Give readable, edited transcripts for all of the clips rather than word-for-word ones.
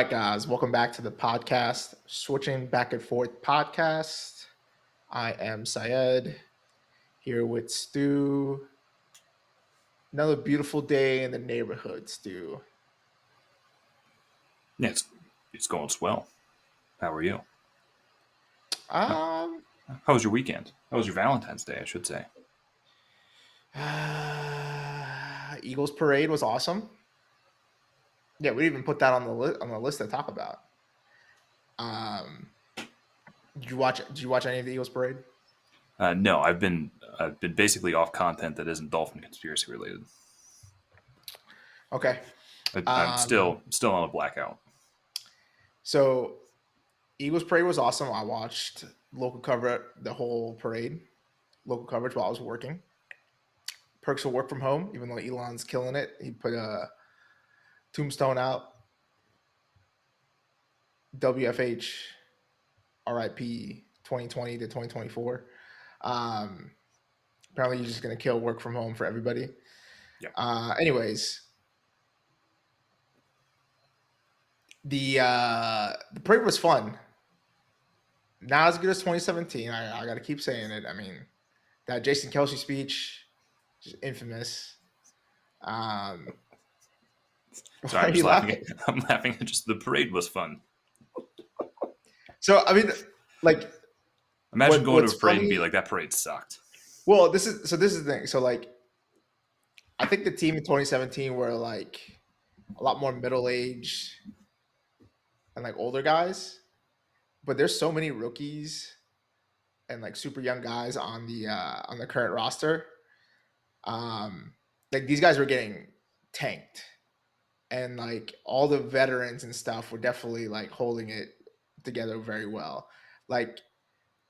right, guys, welcome back to the podcast, Switching Back and Forth podcast. I am Syed here with Stu. Another beautiful day in the neighborhood, Stu. Yeah, it's going swell. How are you? How, Um, how was your weekend? How was your Valentine's Day, I should say? Eagles parade was awesome. Yeah, we didn't even put that on the list to talk about. Um, did you watch? Did you watch any of the Eagles parade? No, I've been basically off content that isn't dolphin conspiracy related. Okay. I'm Um, still on a blackout. so Eagles parade was awesome. I watched local cover the whole parade, local coverage while I was working. Perks of work from home, even though Elon's killing it. He put a tombstone out. WFH, RIP 2020 to 2024. Um, Apparently, he's just going to kill work from home for everybody. Yeah, Anyways, the parade was fun. Not as good as 2017. I got to keep saying it. I mean, that Jason Kelsey speech, just infamous. Um, sorry, why I'm are just you laughing. laughing? I'm laughing at just the parade was fun. So I mean, like, Imagine going to what's a parade and be funny? like, that parade sucked. Well, this is the thing. So like, I think the team in 2017 were like a lot more middle aged and like older guys, but there's so many rookies and like super young guys on the current roster. Um, like these guys were getting tanked, and like all the veterans and stuff were definitely like holding it together very well. Like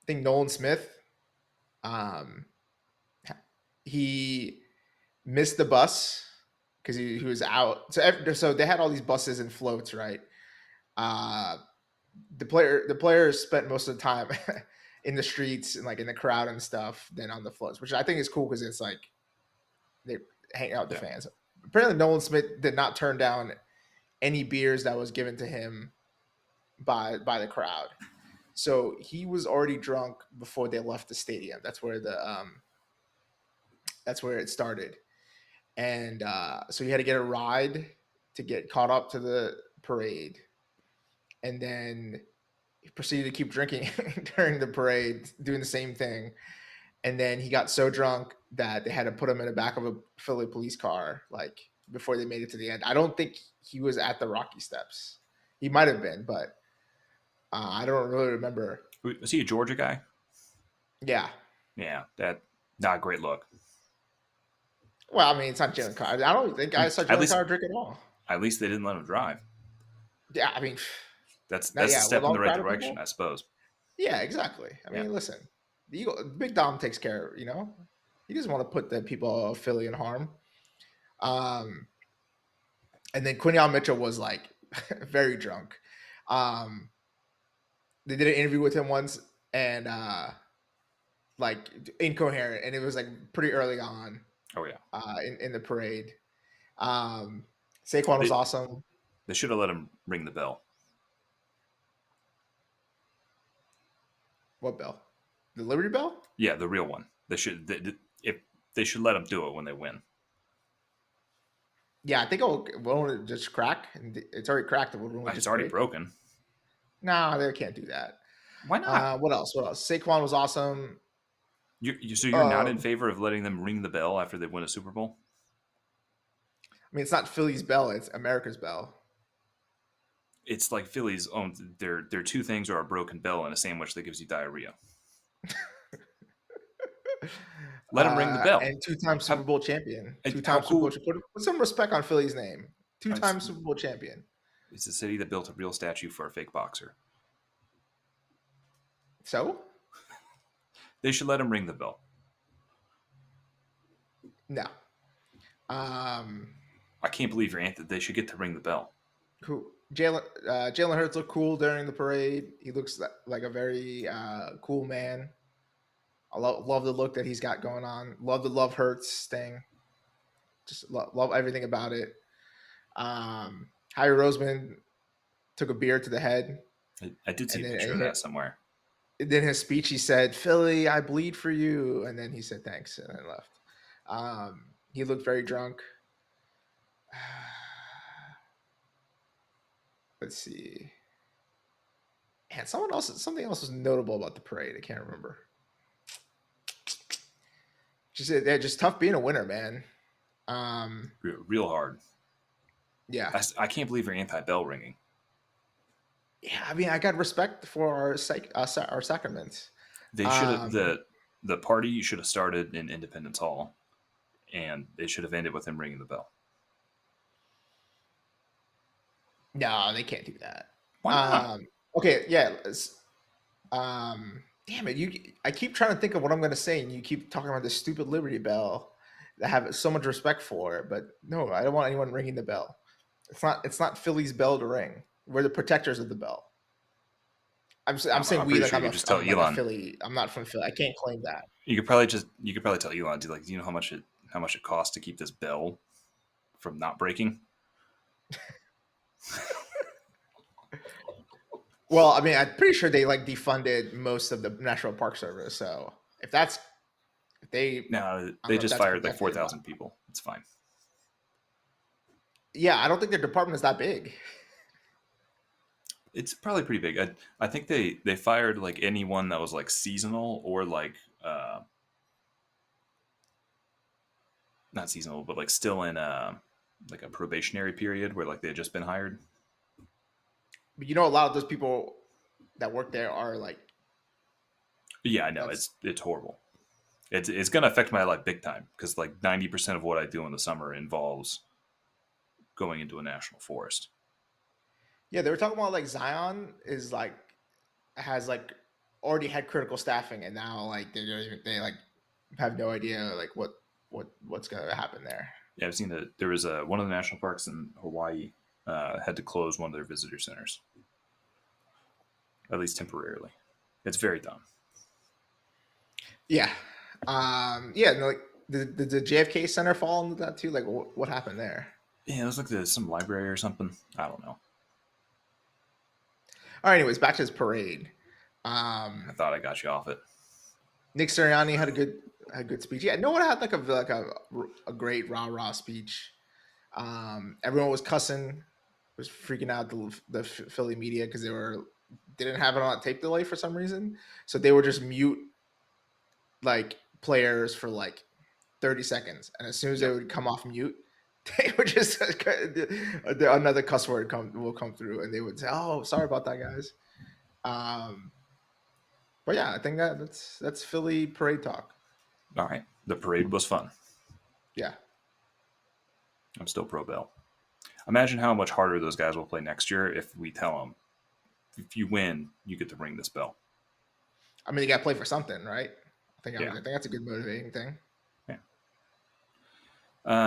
I think Nolan Smith, um, he missed the bus because he was out. So they had all these buses and floats, right? Uh, the players spent most of the time in the streets and like in the crowd and stuff than on the floats, which I think is cool because it's like they hang out with Yeah, the fans. Apparently, Nolan Smith did not turn down any beers that was given to him by the crowd. So he was already drunk before they left the stadium. That's where it started, and so he had to get a ride to get caught up to the parade, and then he proceeded to keep drinking during the parade, doing the same thing. And then he got so drunk that they had to put him in the back of a Philly police car, like before they made it to the end. I don't think he was at the Rocky Steps. He might have been, but I don't really remember. was he a Georgia guy? Yeah. Yeah, that not a great look. Well, I mean, it's not Jalen Carter. I don't think I saw At Jalen least Carter drink at all. at least they didn't let him drive. Yeah, I mean, That's a yeah, with step in all the the right crowd of direction, people. I suppose. Yeah, exactly. I Yeah. mean, listen, Big Dom takes care. He doesn't want to put the people of Philly in harm. Um, and then Quinion Mitchell was like very drunk. Um, they did an interview with him once, and like incoherent, and it was like pretty early on Oh yeah. in the parade. Um, Saquon was They awesome. they should have let him ring the bell. What bell? The Liberty Bell? Yeah, the real one. If they should let them do it when they win. Yeah, I think will just crack, and it's already cracked. It will It's just already break. broken. No, they can't do that. Why not? What else? What else? Saquon was awesome. So you're not in Um, favor of letting them ring the bell after they win a Super Bowl? I mean, it's not Philly's bell; it's America's bell. It's like Philly's own. Their two things are a broken bell and a sandwich that gives you diarrhea. Let them ring the bell. And two-time Super How, Bowl champion. how Two-time Super Bowl. cool? Put some respect on Philly's name. It's, Two-time Super Bowl champion. it's a city that built a real statue for a fake boxer. So They should let him ring the bell. no. Um, I can't believe your aunt that they should get to ring the bell. who Jalen Hurts looked cool during the parade. He looks like a very cool man. I love the look that he's got going on. Love the Love Hurts thing. Just love everything about it. Harry Roseman took a beer to the head, I did see and a then picture of that somewhere. in his speech he said, "Philly, I bleed for you," and then he said thanks and then left. He looked very drunk. Let's see. And something else was notable about the parade. I can't remember. Just yeah, just tough being a winner, man. Um, Real hard. yeah, I can't believe you're anti-bell ringing. yeah. I mean, I got respect for our sacraments. They should have Um, the party should have started in Independence Hall, and they should have ended with him ringing the bell. no, they can't do that. Why not? Okay, yeah. Damn it! I keep trying to think of what I'm going to say, and you keep talking about this stupid Liberty Bell that I have so much respect for. But no, I don't want anyone ringing the bell. It's not Philly's bell to ring. We're the protectors of the bell. I'm saying I'm we pretty like sure you could just tell I'm like a Elon. Philly. I'm not from Philly. I can't claim that. You could probably tell Elon, do you know how much it costs to keep this bell from not breaking? Well, I mean, I'm pretty sure they like defunded most of the National Park Service. So if they, No, I don't they know if just that's fired like protected, but 4,000 people. It's fine. yeah, I don't think their department is that big. It's probably pretty big. I think they fired like anyone that was like seasonal or like not seasonal, but like still in like a probationary period where like they had just been hired. But you know, a lot of those people that work there are like But yeah, I know that's it's horrible. It's gonna affect my life big time because like 90% of what I do in the summer involves going into a national forest. yeah. They were talking about like Zion is like has like already had critical staffing, and now like they like have no idea like what's gonna happen there. Yeah, I've seen that there was one of the national parks in Hawaii had to close one of their visitor centers, at least temporarily. It's very dumb. Yeah, yeah. No, like the JFK Center fall into that too? Like what happened there? Yeah, it was like some library or something. I don't know. All right. Anyways, back to his parade. I Um, thought I got you off it. Nick Sirianni had a good speech. Yeah, no one had like a great rah speech. Everyone was cussing, was freaking out the Philly media because they didn't have it on tape delay for some reason, so they were just mute like players for like 30 seconds, and as soon as they Yep. would come off mute, they would just another cuss word will come through, and they would say, "Oh, sorry about that, guys." Um, but yeah, I think that's Philly parade talk. All right. The parade was fun. Yeah. I'm still pro Bell. Imagine how much harder those guys will play next year if we tell them, if you win, you get to ring this bell. I mean, you got to play for something, right? I Yeah. think that's a good motivating thing. Yeah.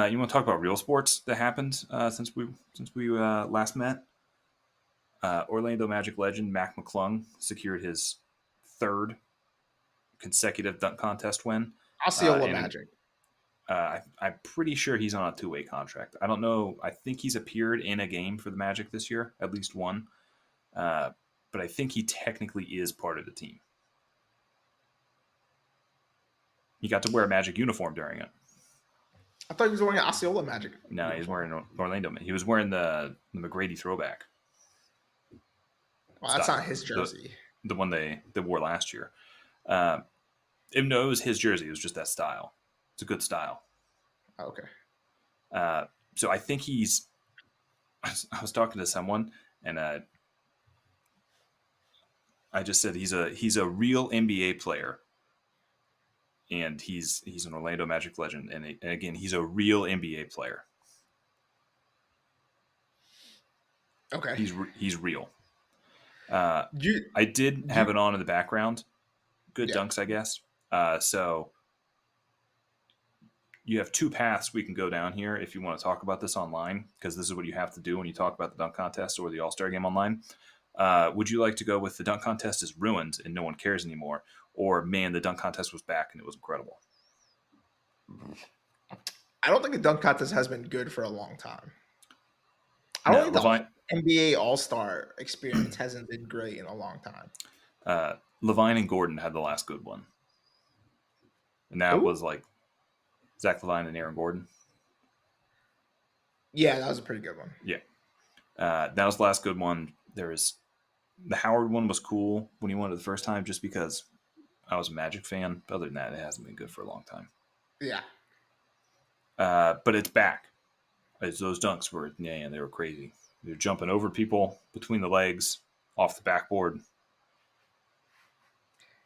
You want to talk about real sports that happened since we last met? Orlando Magic legend Mac McClung secured his third consecutive dunk contest win, Osceola and Magic. I'm pretty sure he's on a two-way contract. I don't know. I think he's appeared in a game for the Magic this year, at least one. Uh, but I think he technically is part of the team. He got to wear a Magic uniform during it. I thought he was wearing an Osceola Magic No, he's uniform. wearing an Orlando. He was wearing the McGrady throwback Well, that's not style, his jersey. the one they wore last year. Uh, no, it was his jersey. It was just that style. It's a good style. Okay. Uh, so I think he's. I was talking to someone, and I just said he's a real NBA player, and he's an Orlando Magic legend, and again he's a real NBA player. Okay. He's real. You I did have you it on in the background. Good yeah. dunks, I guess. So you have two paths we can go down here if you want to talk about this online, because this is what you have to do when you talk about the dunk contest or the All-Star game online. Would you like to go with the dunk contest is ruined and no one cares anymore, or man, the dunk contest was back and it was incredible? I don't think the dunk contest has been good for a long time. I don't No, think the NBA All Star experience hasn't been great in a long time. Levine and Gordon had the last good one, and that Who? was like Zach Levine and Aaron Gordon. Yeah, that was a pretty good one. Yeah, that was the last good one. There was the Howard one was cool when he won it the first time, just because I was a Magic fan. But other than that, it hasn't been good for a long time. Yeah. But it's back. Those dunks were, yeah, they were crazy. They're jumping over people between the legs, off the backboard.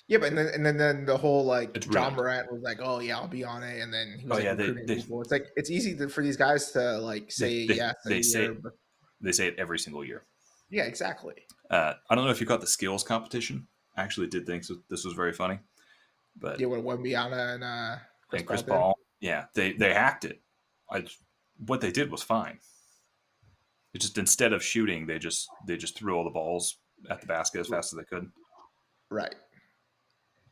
Yeah, but then the whole like It's John ruined. Morant was like, "Oh yeah, I'll be on it," and then he Oh was like yeah, recruiting people. It's like it's easy for these guys to like say yes a they year, say but they say it every single year. yeah, exactly. I don't know if you caught the skills competition. I actually did think this was very funny, but Yeah, what Wembyana and Chris and Chris Paul did. Paul, yeah, they hacked it. I what they did was fine. It just instead of shooting, they just threw all the balls at the basket as fast as they could. Right.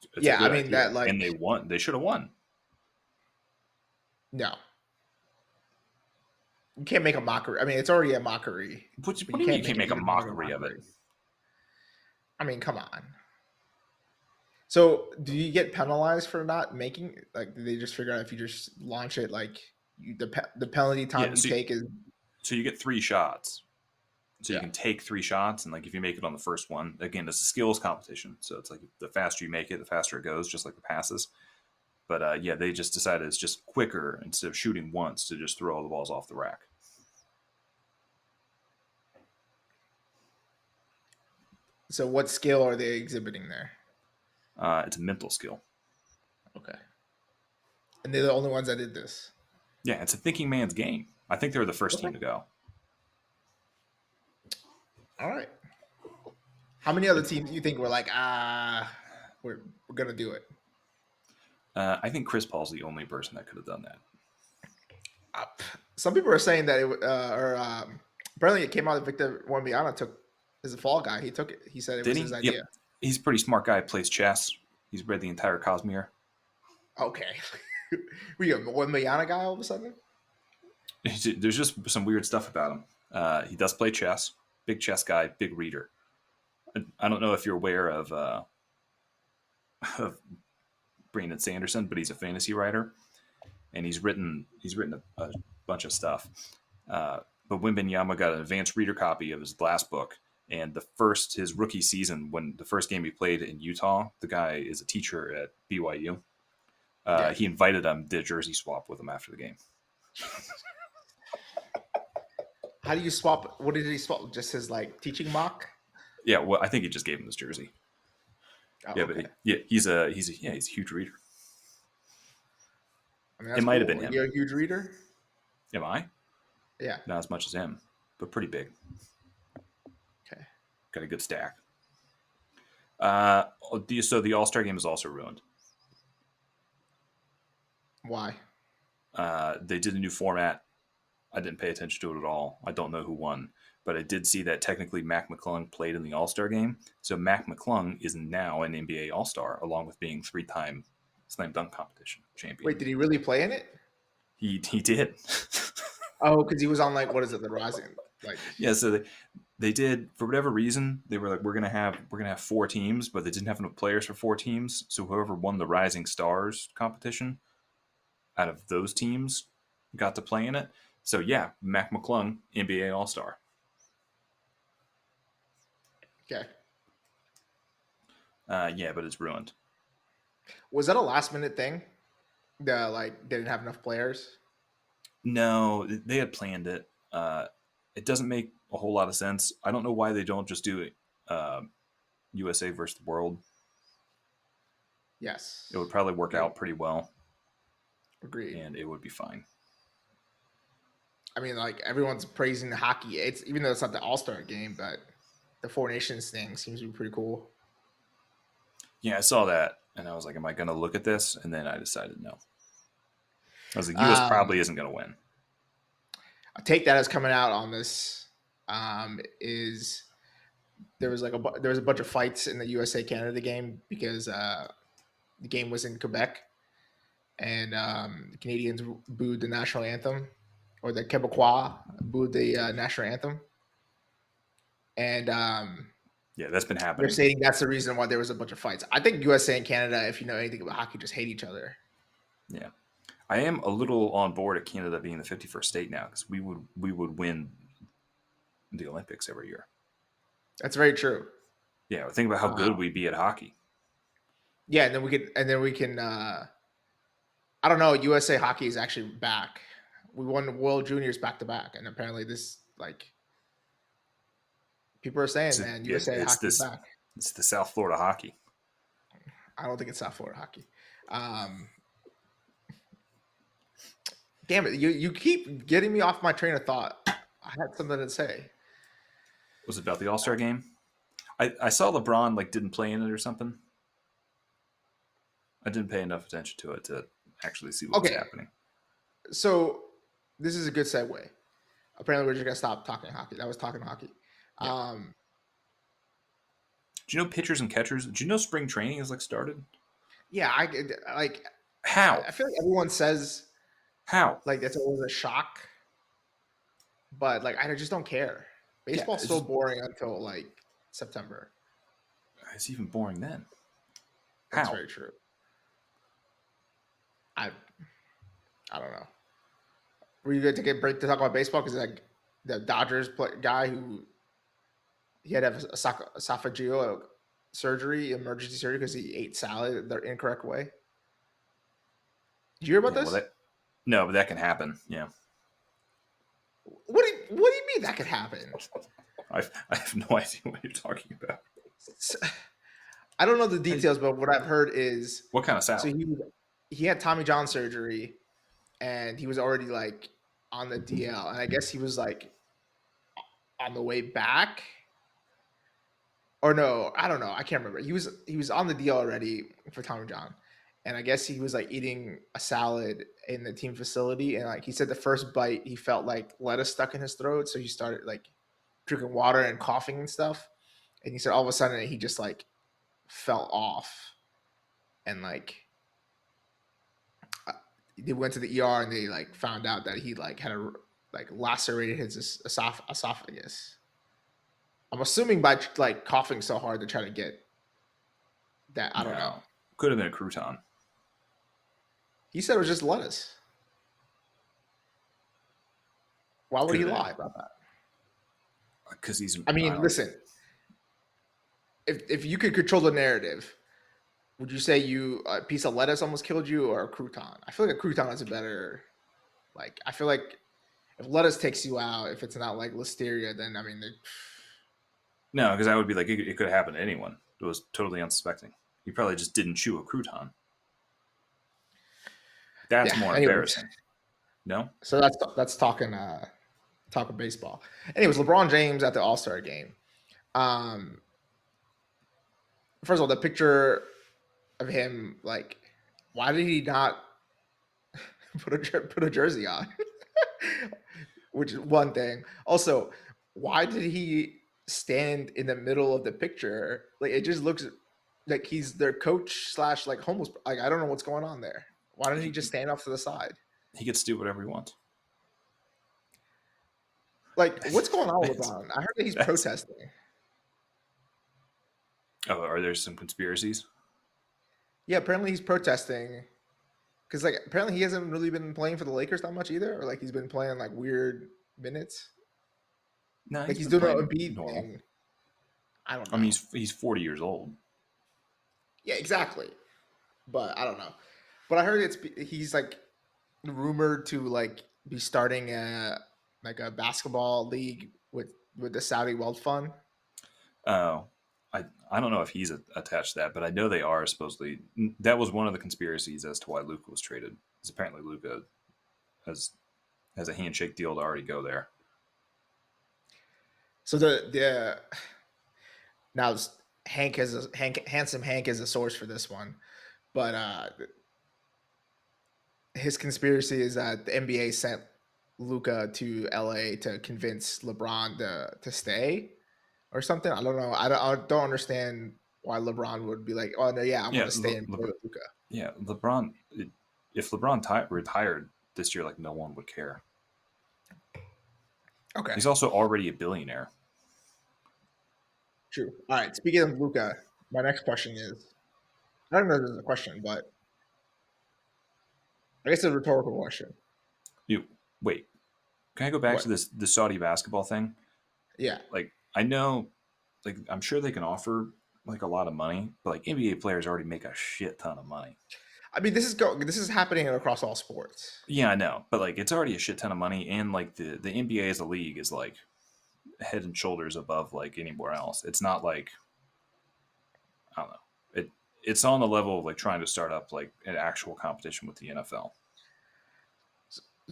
It's a Yeah, I good mean idea, that and they like won. They should have won. no, you can't make a mockery. I mean, it's already a mockery, but What you do you mean can't you make can't it make a even more of a mockery of it? mockery. I mean, come on. So, do you get penalized for not making? Like, do they just figure out if you just launch it, like the penalty Yeah, time you take is so you get 3 shots. So you yeah. can take 3 shots, and like if you make it on the first one, again, it's a skills competition. So it's like the faster you make it, the faster it goes, just like the passes. But yeah, they just decided it's just quicker instead of shooting once to just throw all the balls off the rack. So, what skill are they exhibiting there? It's a mental skill. Okay, and they're the only ones that did this. Yeah, it's a thinking man's game. I think they're the first Okay, team to go. all right. How many other It's teams do you think were like, we're gonna do it? I think Chris Paul's the only person that could have done that. Uh, some people are saying that apparently it came out that Victor Wembanyama took is a fall guy. He took it. He said it Did was his he? Yep. idea. He's a pretty smart guy. Plays chess. He's read the entire Cosmere. Okay, we a Wembanyama guy all of a sudden. There's just some weird stuff about him. He does play chess. Big chess guy. Big reader. I don't know if you're aware of Brandon Sanderson, but he's a fantasy writer, and he's written a bunch of stuff. But Wembanyama got an advanced reader copy of his last book, and his rookie season, when the first game he played in Utah, the guy is a teacher at BYU. Yeah. He invited him, did a jersey swap with him after the game. How do you swap? What did he swap? Just his like teaching mock? Yeah, well, I think he just gave him this jersey. Oh, Yeah, okay. he's a huge reader. I mean, It that's might have been cool. him. You're a huge reader. Am I? Yeah. Not as much as him, but pretty big. Okay. Got a good stack. So the All Star game is also ruined. Why? They did a new format. I didn't pay attention to it at all. I don't know who won, but I did see that technically Mac McClung played in the All Star game. So Mac McClung is now an NBA All Star, along with being 3-time slam dunk competition champion. Wait, did he really play in it? He did. Oh, because he was on like what is it, the Rising? Like Yeah, so they did, for whatever reason, they were like, we're gonna have 4 teams, but they didn't have enough players for 4 teams. So whoever won the Rising Stars competition out of those teams got to play in it. So yeah, Mac McClung, NBA All Star. okay. Yeah, but it's ruined. Was that a last minute thing? The like they didn't have enough players. No, they had planned it. It doesn't make a whole lot of sense. I don't know why they don't just do it. USA versus the world. Yes. It would probably work Agreed. out pretty well, Agreed. and it would be fine. I mean, like everyone's praising the hockey. It's even though it's not the All Star game, but the Four Nations thing seems to be pretty cool. Yeah, I saw that, and I was like, "Am I going to look at this?" And then I decided no. I was like, "U.S. Um, probably isn't going to win." a take that is coming out on this is there was a bunch of fights in the USA Canada game because the game was in Quebec and the Canadians booed the national anthem or the Quebecois booed the national anthem. and Yeah, that's been they're happening. saying that's the reason why there was a bunch of fights. I think USA and Canada, if you know anything about hockey, just hate each other. Yeah, I am a little on board at Canada being the 51st state now because we would win the Olympics every year. That's very true. Yeah, think about how good we'd be at hockey. Yeah, and then we can. I don't know. USA hockey is actually back. We won World Juniors back to back, and apparently this like people are saying, man, USA It's hockey is this. back. It's the South Florida hockey. I don't think it's South Florida hockey. Um, damn it, you keep getting me off my train of thought. I had something to say. Was it about the All Star game? I saw LeBron like didn't play in it or something. I didn't pay enough attention to it to actually see what was Okay, happening. so this is a good segue. Apparently, we're just gonna stop talking hockey. That was talking hockey. Yeah. Um, Do you know pitchers and catchers? Do you know spring training is like started? yeah, like. How? I feel like everyone says How? like that's always a shock, but like I just don't care. Yeah, Baseball's it's so just boring until like September. it's even boring then. That's How? very true. I I don't know. Were you going to take a break to talk about baseball? Because like the guy who he had to have esophageal surgery, emergency surgery, because he ate salad the incorrect way. Did you hear about Yeah, well this? that no, but that can happen. Yeah, What do you mean that could happen? I have no idea what you're talking about. I don't know the Hey, details, but what I've heard is what kind of so salad? he had Tommy John surgery and he was already like on the DL, and I guess he was like on the way back, or no, I don't know, I can't remember. He was on the DL already for Tommy John, and I guess he was like eating a salad in the team facility, and like he said, the first bite he felt like lettuce stuck in his throat, so he started like drinking water and coughing and stuff, and he said all of a sudden he just like fell off, and like uh, they went to the ER and they like found out that he like had a like lacerated his esophagus. I'm assuming by like coughing so hard to try to get that. I don't know. No, could have been a crouton He said it was just lettuce. Why would could he have been lie about that? because he's I I mean, don't. listen. If you could control the narrative, would you say you a piece of lettuce almost killed you or a crouton? I feel like a crouton is a better. Like I feel like if lettuce takes you out, if it's not like listeria, then I mean, No, because I would be like it could have happened to anyone. It was totally unsuspecting. He probably just didn't chew a crouton. That's yeah. more Anyways, embarrassing. No. so that's talking baseball. Anyways, LeBron James at the All Star game. Um, First of all, the picture of him, like, why did he not put a jersey on? Which is one thing. Also, why did he stand in the middle of the picture? Like, it just looks like he's their coach slash like homeless. Like, I don't know what's going on there. Why didn't he just stand off to the side? He gets to do whatever he wants. Like, what's going on with That's LeBron? I heard that he's that's. protesting. Oh, are there some conspiracies? Yeah, apparently he's protesting because like apparently he hasn't really been playing for the Lakers that much either, or like he's been playing like weird minutes. No, Like he's he's been doing an playing Embiid normal. thing. I don't I mean, know. he's 40 years old. Yeah, exactly. But I don't know. But I heard he's like rumored to like be starting a like a basketball league with the Saudi wealth fund. Oh, I don't know if he's attached to that, but I know they are supposedly. That was one of the conspiracies as to why Luka was traded. Because apparently Luka has has a handshake deal to already go there. So the now handsome Hank is a source for this one, but his conspiracy is that the NBA sent Luca to LA to convince LeBron to stay or something. I don't know. I don't understand why LeBron would be like, oh no, yeah, I want Yeah, to stay and play with Luca. yeah, LeBron. If LeBron retired this year, like no one would care. Okay. He's also already a billionaire. True. All right. Speaking of Luca, my next question is I don't know if this is a question, but I guess it's a rhetorical question. You wait. Can I go back to What? this the Saudi basketball thing? Yeah. Like I know, like I'm sure they can offer like a lot of money, but like NBA players already make a shit ton of money. I mean, this is happening across all sports. Yeah, I know, but like it's already a shit ton of money, and like the NBA as a league is like head and shoulders above like anywhere else. It's not like I don't know. It's on the level of like trying to start up like an actual competition with the NFL.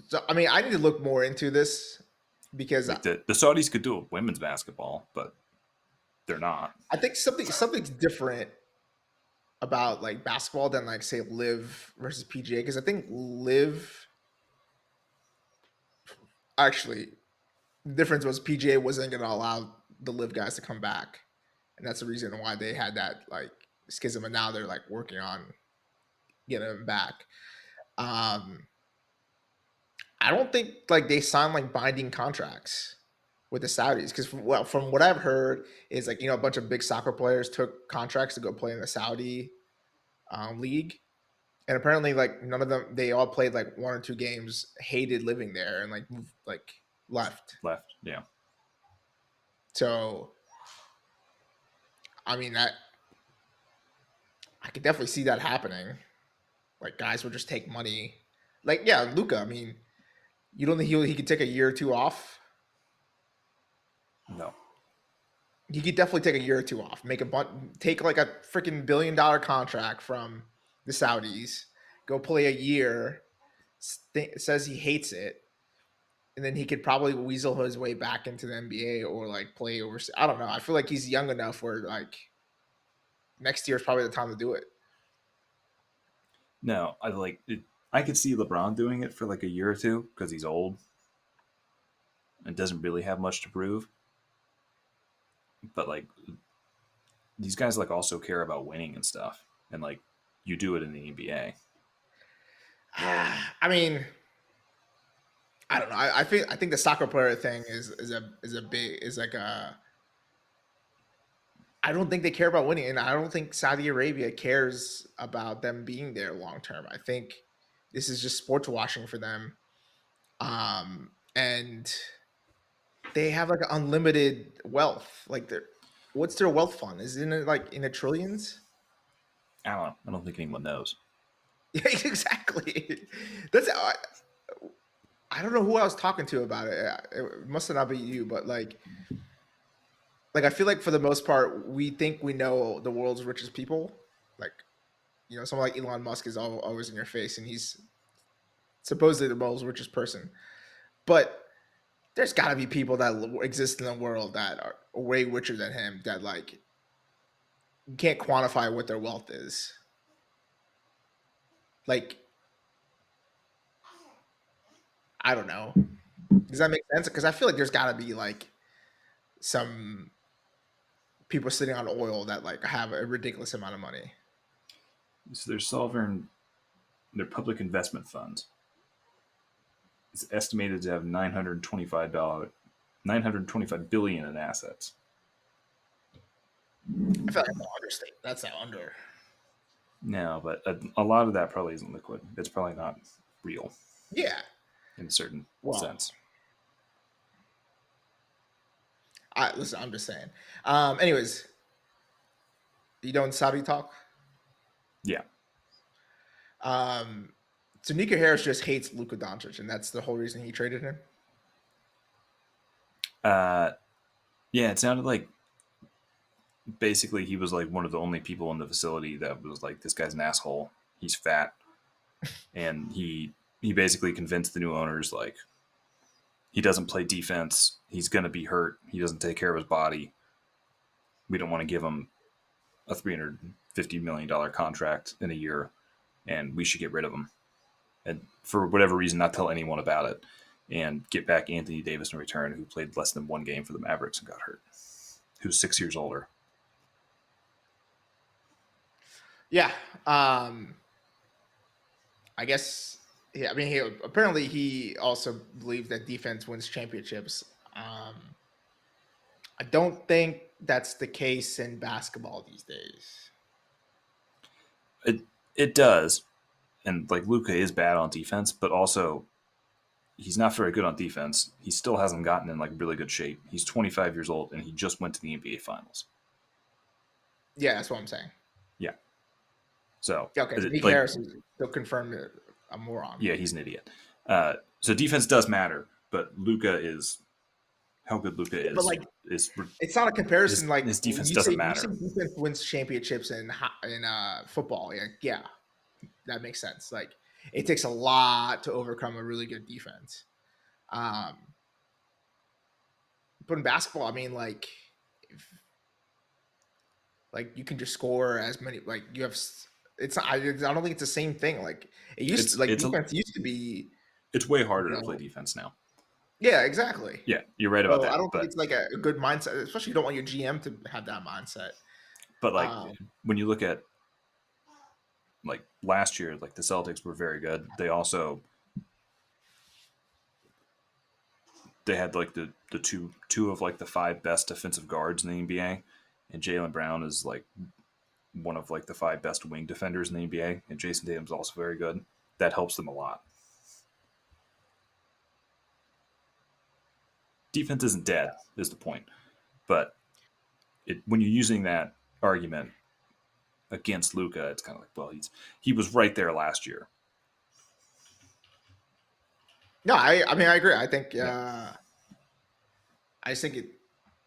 So, I mean, I need to look more into this because Like the Saudis could do a women's basketball, but they're not. I think something's different about like basketball than like say Live versus PGA because I think Live actually the difference was PGA wasn't going to allow the Live guys to come back, and that's the reason why they had that like schism, and now they're like working on getting them back. Um, I don't think like they signed like binding contracts with the Saudis because from what I've heard is like a bunch of big soccer players took contracts to go play in the Saudi league, and apparently like none of them they all played like one or two games, hated living there, and like moved, like left. Left, yeah. So I mean that I could definitely see that happening. Like guys would just take money. Like yeah, Luca. I mean, you don't think he could take a year or two off? No, He could definitely take a year or two off. Take like a freaking $1 billion contract from the Saudis. Go play a year. Says he hates it, and then he could probably weasel his way back into the NBA or like play overseas. I don't know. I feel like he's young enough where like next year is probably the time to do it. no. I like. I could see LeBron doing it for like a year or two because he's old and doesn't really have much to prove. But like these guys like also care about winning and stuff, and like you do it in the NBA. I mean, I don't know. I think the soccer player thing is a big is like a. I don't think they care about winning, and I don't think Saudi Arabia cares about them being there long term. I think this is just sports washing for them, and they have like unlimited wealth. Like, what's their wealth fund? Isn't it like in the trillions? I don't know. I don't think anyone knows. Yeah, exactly. That's I don't know who I was talking to about it. It must not be you, but like I feel like for the most part, we think we know the world's richest people. Like someone like Elon Musk is always in your face, and he's supposedly the world's richest person. But there's got to be people that exist in the world that are way richer than him that like you can't quantify what their wealth is. Like I don't know. Does that make sense? Because I feel like there's got to be like some people sitting on oil that like have a ridiculous amount of money. So their sovereign, their public investment funds is estimated to have $925 billion in assets. I feel like I'm understate. That's not under. No, but a lot of that probably isn't liquid. It's probably not real Yeah. in a certain Well, sense. listen. I'm just saying. Anyways, you done Saudi talk? Yeah. Um, so Nico Harris just hates Luka Doncic, and that's the whole reason he traded him. Uh, yeah, it sounded like basically he was like one of the only people in the facility that was like, this guy's an asshole. He's fat. And he basically convinced the new owners like he doesn't play defense. He's going to be hurt. He doesn't take care of his body. We don't want to give him a $350 million contract in a year, and we should get rid of him. And for whatever reason, not tell anyone about it, and get back Anthony Davis in return, who played less than one game for the Mavericks and got hurt, who's 6 years older. Yeah. I guess. Yeah. I mean, he also believes that defense wins championships. I don't think that's the case in basketball these days. It it does, and like Luka is bad on defense, but also he's not very good on defense. He still hasn't gotten in like really good shape. He's 25 years old and he just went to the NBA Finals. Yeah, that's what I'm saying. Yeah, so Yeah, okay, so Nick like Harris is still confirmed a moron. yeah, he's an idiot. So defense does matter, but Luka is how good Luka Yeah, but like, is it's not a comparison. Like his when defense doesn't you say matter. defense wins championships in football. Yeah, that makes sense. Like it takes a lot to overcome a really good defense. Um, but in basketball, I mean, if, like you can just score as many. Like you have, it's not. I don't think it's the same thing. Like it used to, like defense used to be. It's way harder You to play know, defense now. yeah, exactly. Yeah, you're right about So I that. don't think it's like a good mindset, especially you don't want your GM to have that mindset. But like Um, when you look at like last year, like the Celtics were very good. They had like the two of like the five best defensive guards in the NBA, and Jaylen Brown is like one of like the five best wing defenders in the NBA, and Jason Tatum's also very good. That helps them a lot. Defense isn't dead, is the point. But when you're using that argument against Luka, it's kind of like, well, he was right there last year. no, I mean I agree. I think Yeah, I just think it.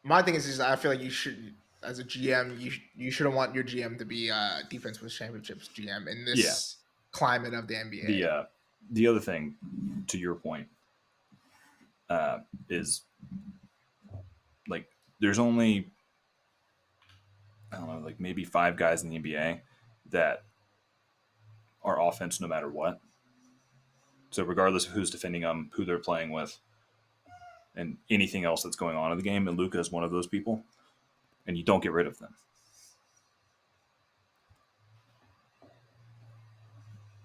My thing is just I feel like you should, as a GM, you shouldn't want your GM to be defense with championships GM in yeah. this climate of the The NBA. the other thing, to your point, is like there's only I don't know, like maybe five guys in the NBA that are offense no matter what. So regardless of who's defending them, who they're playing with, and anything else that's going on in the game, and Luka is one of those people, and you don't get rid of them.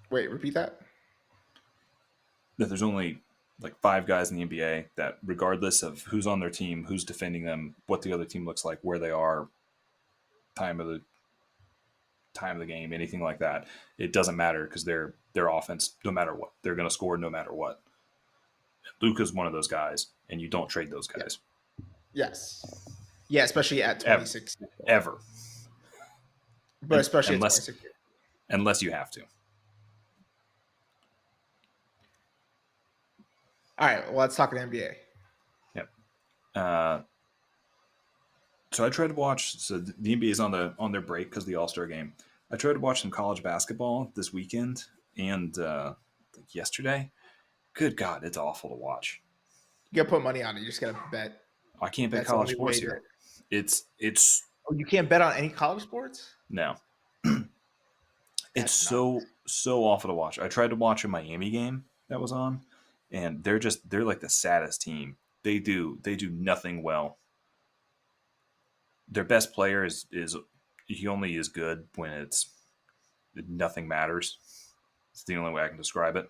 Wait, repeat that. That there's only like five guys in the NBA that, regardless of who's on their team, who's defending them, what the other team looks like, where they are, time of the game, anything like that, it doesn't matter because their offense, no matter what, they're going to score no matter what. Luka's one of those guys, and you don't trade those Yeah. guys. Yes. Yeah, especially at 26. Ever. But especially at unless 26. unless you have to. All right, well, let's talk the NBA. Yep. So I tried to watch. So the NBA is on their break because of the All-Star game. I tried to watch some college basketball this weekend and yesterday. Good God, it's awful to watch. You gotta put money on it. You just gotta bet. I can't bet That's the college only sports way here. to. It's Oh, you can't bet on any college sports? no. It's That's not. so awful to watch. I tried to watch a Miami game that was on, and they're like the saddest team. They do nothing well. Their best player is he only is good when it's nothing matters. It's the only way I can describe it.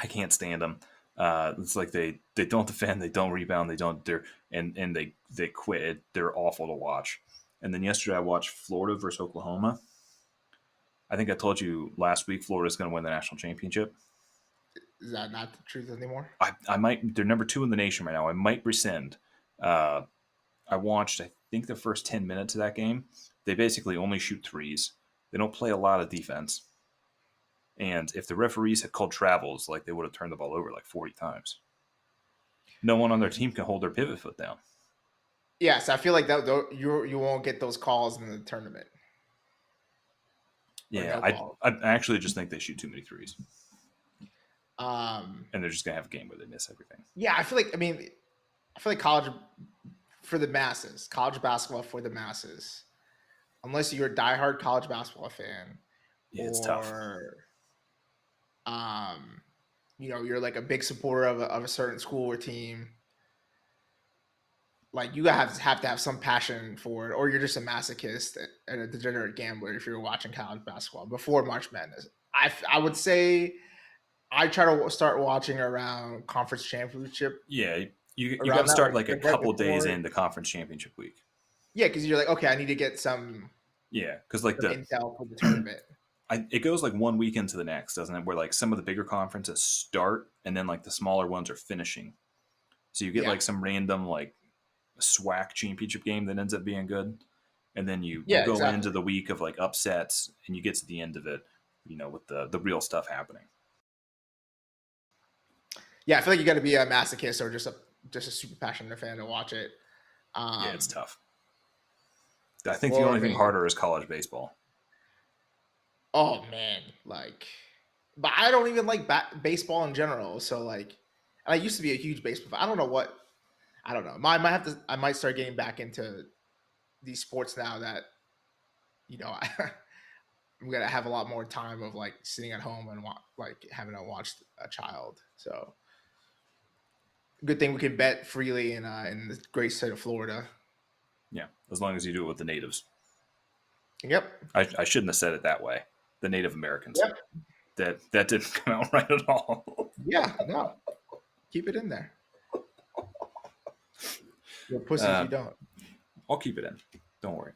I can't stand them. It's like they don't defend, they don't rebound, they quit. They're awful to watch. And then yesterday I watched Florida versus Oklahoma. I think I told you last week Florida's going to win the national championship. Is that not the truth anymore? I might. They're number 2 in the nation right now. I might rescind. Uh, I watched. I think the first 10 minutes of that game. They basically only shoot threes. They don't play a lot of defense. And if the referees had called travels, like they would have turned the ball over like 40 times. No one on their team can hold their pivot foot down. Yes, I feel like that you won't get those calls in the tournament. Yeah, No I actually just think they shoot too many threes. calls. And they're just gonna have a game where they miss everything. Yeah, I feel like college for the masses, college basketball for the masses, unless you're a diehard college basketball fan, Yeah, it's tough. or you're like a big supporter of a certain school or team. Like you have to have some passion for it, or you're just a masochist and a degenerate gambler if you're watching college basketball before March Madness. I would say I try to start watching around conference championship. Yeah, You got around to that, start like a right couple days before. into conference championship week. Yeah, because you're like, okay, I need to get Yeah, because like some intel for the tournament. it goes like one weekend to the next, doesn't it? Where like some of the bigger conferences start, and then like the smaller ones are finishing. So you get Yeah, like some random like SWAC championship game that ends up being good, and then you yeah, go into exactly. the week of like upsets, and you get to the end of it, with the real stuff happening. Yeah, I feel like you got to be a masochist or just a super passionate fan to watch it. Yeah, it's Um, tough. I think the or only thing maybe, harder is college baseball. oh man, like, but I don't even like baseball in general. So like, and I used to be a huge baseball fan. I don't know what. I don't know. I might have to. I might start getting back into these sports now that I'm gonna have a lot more time of like sitting at home and like having to watch a child. So good thing we can bet freely in the great state of Florida. Yeah, as long as you do it with the natives. Yep. I shouldn't have said it that way. The Native Americans. Yep. That didn't come out right at all. Yeah. No. Keep it in there. You're pussy if Uh, you don't. I'll keep it in. Don't worry.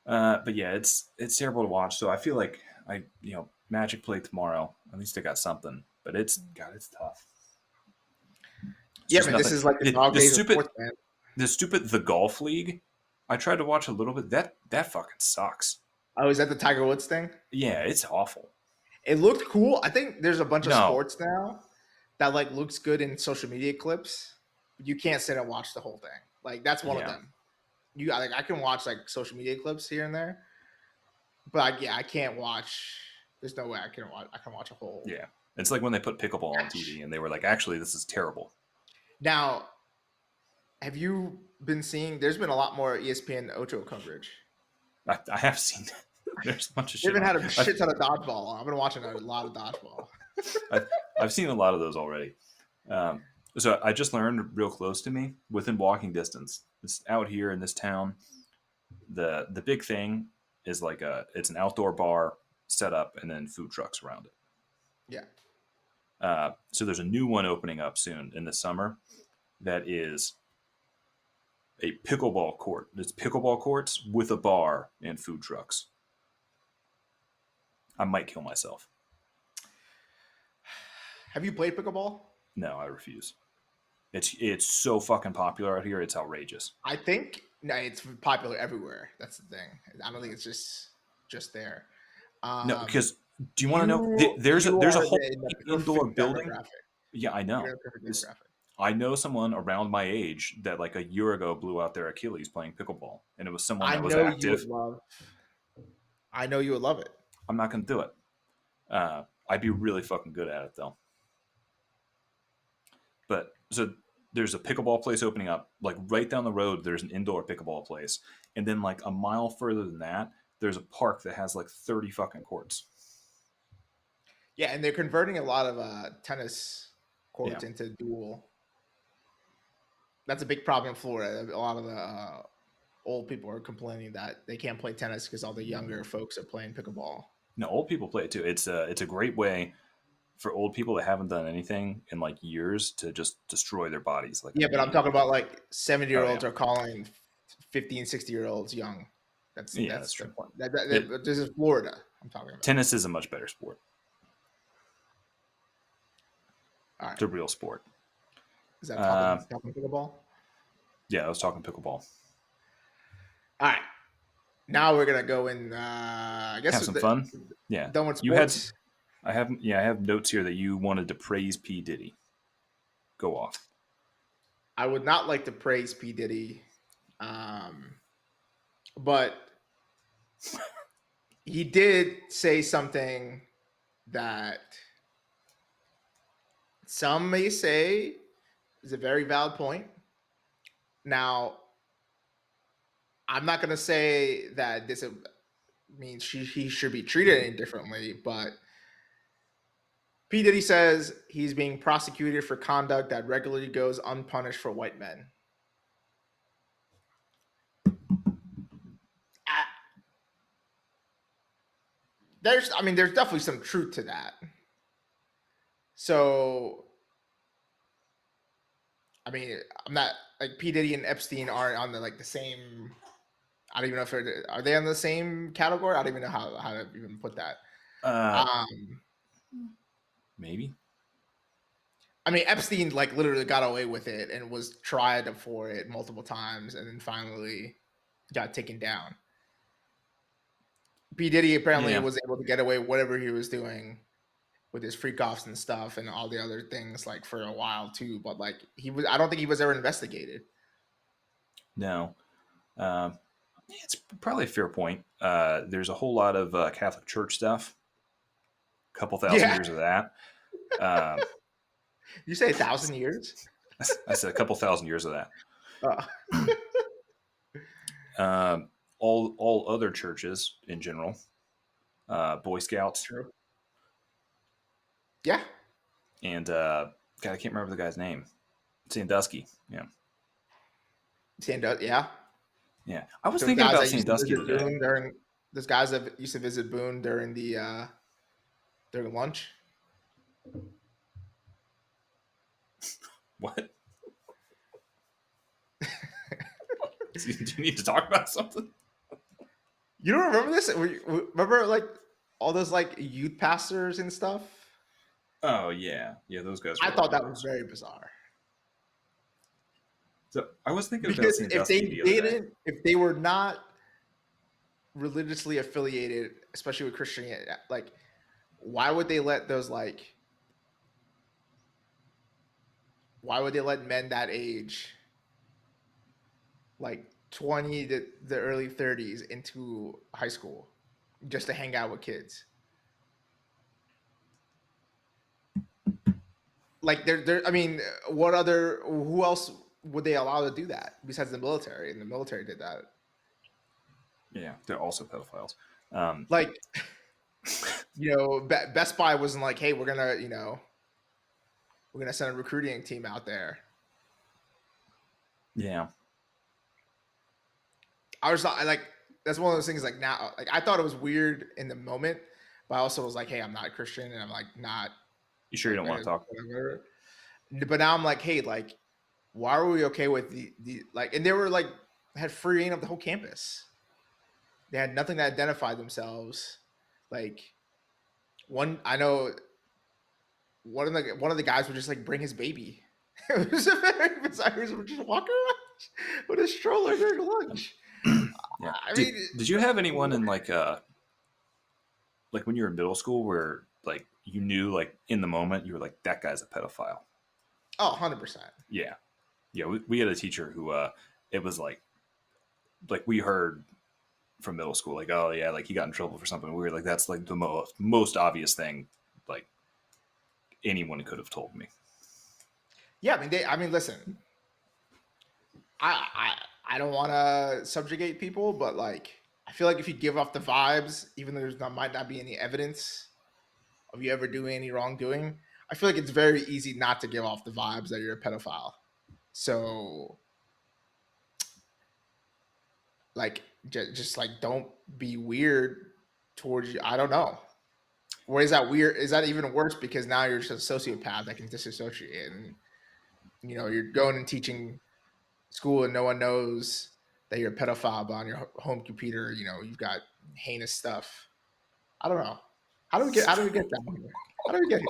But yeah, it's terrible to watch. So I feel like Magic play tomorrow. At least I got something. But it's tough. It's Yeah, just man. This nothing. is like the The, dog the days of stupid sports, man. the golf league. I tried to watch a little bit. That fucking sucks. Oh, is that the Tiger Woods thing? Yeah, it's awful. It looked cool. I think there's a bunch of No, sports now that like looks good in social media clips. But you can't sit and watch the whole thing. Like that's one of yeah, them. I can watch like social media clips here and there, but yeah, I can't watch. There's no way I can watch. I can watch a whole yeah. It's like when they put pickleball on match. TV and they were like, actually, this is terrible. Now, have you been seeing? There's been a lot more ESPN Ocho coverage. I have seen there's a bunch of They shit even on. had a shit ton of dodgeball. I've been watching a lot of dodgeball. I've, I've seen a lot of those already. Um, so I just learned real close to me, within walking distance. It's out here in this town. The big thing is like it's an outdoor bar set up and then food trucks around it. Yeah, So there's a new one opening up soon in the summer that is a pickleball court. It's pickleball courts with a bar and food trucks. I might kill myself. have you played pickleball? No, I refuse. It's so fucking popular out here. It's outrageous. I think no, it's popular everywhere. That's the thing. I don't think it's just there. No, Um, because do you want to know? There's a are whole in the indoor perfect building. demographic. Yeah, I know. You're in the perfect This, demographic. I know someone around my age that like a year ago blew out their Achilles playing pickleball, and it was someone I that was know you would active. love. I know you would love it. I'm not going to do it. I'd be really fucking good at it though. But so there's a pickleball place opening up, like right down the road. There's an indoor pickleball place, and then like a mile further than that, there's a park that has like 30 fucking courts. Yeah, and they're converting a lot of tennis Yeah, courts into dual. That's a big problem in Florida. A lot of the old people are complaining that they can't play tennis because all the younger folks are playing pickleball. no, old people play it too. It's a great way for old people that haven't done anything in like years to just destroy their bodies like Yeah, but I'm talking immediately. about like 70 year Oh yeah, olds are calling 50 and 60 year olds young. yeah, That's that's the true. point. It This is Florida. I'm talking about. Tennis is a much better sport. All It's a right. real sport. Is that Uh, talking pickleball? yeah, I was talking pickleball. All right. Now we're gonna go in. I guess Have some fun. Yeah, done with you had. sports. I have notes here that you wanted to praise P Diddy. Go off. I would not like to praise P Diddy, um, but he did say something that some may say is a very valid point. Now, I'm not going to say that this means he should be treated any differently, but P. Diddy says he's being prosecuted for conduct that regularly goes unpunished for white men. I, there's definitely some truth to that. So I mean, I'm not like P Diddy and Epstein aren't on the like the same. I don't even know if are they on the same category. I don't even know how to even put that. Uh, Um, maybe. I mean, Epstein like literally got away with it and was tried for it multiple times, and then finally got taken down. P Diddy apparently Yeah. was able to get away whatever he was doing with his freak offs and stuff and all the other things like for a while too. But like he was, I don't think he was ever investigated. No. Um, it's probably a fair point. There's a whole lot of Catholic Church stuff. A couple thousand Yeah, years of that. Um, you say 1,000 years? I said a couple thousand years of that. Uh, Um, all other churches in general, Boy Scouts, true. Yeah, and God, I can't remember the guy's name. Sandusky. Yeah, Yeah. yeah. I was Those thinking guys about that used to Sandusky visit today. Boone during those guys that used to visit Boone during lunch. What? Do you need to talk about something? You don't remember this? Remember like all those like youth pastors and stuff? Oh yeah, yeah. Those guys I were all thought that weird. was very bizarre So I was thinking about because Sandusky the other day. if they were not religiously affiliated, especially with Christianity, like why would they let those like why would they let men that age, like 20 to the early 30s, into high school just to hang out with kids? Like I mean, who else would they allow to do that besides the military? And the military did that. Yeah, they're also pedophiles. Um, Like, Best Buy wasn't like, hey, we're gonna send a recruiting team out there. yeah, I was not like that's one of those things. Like now, like I thought it was weird in the moment, but I also was like, hey, I'm not a Christian, and I'm like not you sure you like don't want to talk? whatever. But now I'm like, hey, like, why are we okay with the like? And they were like had free reign of the whole campus. They had nothing to identify themselves. Like I know one of the guys would just like bring his baby. It was very bizarre. He was just walking around with a stroller during lunch. Yeah. I Did mean, Did you have anyone in like when you were in middle school where like you knew like in the moment you were like that guy's a pedophile? oh, 100%. Yeah, yeah. We had a teacher who it was like we heard from middle school like oh yeah like he got in trouble for something. We were like that's like the most obvious thing like anyone could have told me. Yeah, I mean, listen, I don't want to subjugate people, but like, I feel like if you give off the vibes, even though might not be any evidence of you ever doing any wrongdoing, I feel like it's very easy not to give off the vibes that you're a pedophile. So, like, just like, don't be weird towards you. I don't know. Or is that weird? Is that even worse because now you're just a sociopath that can disassociate and you're going and teaching school and no one knows that you're a pedophile, but on your home computer, you've got heinous stuff. I don't know. How do we get down here? How do we get here?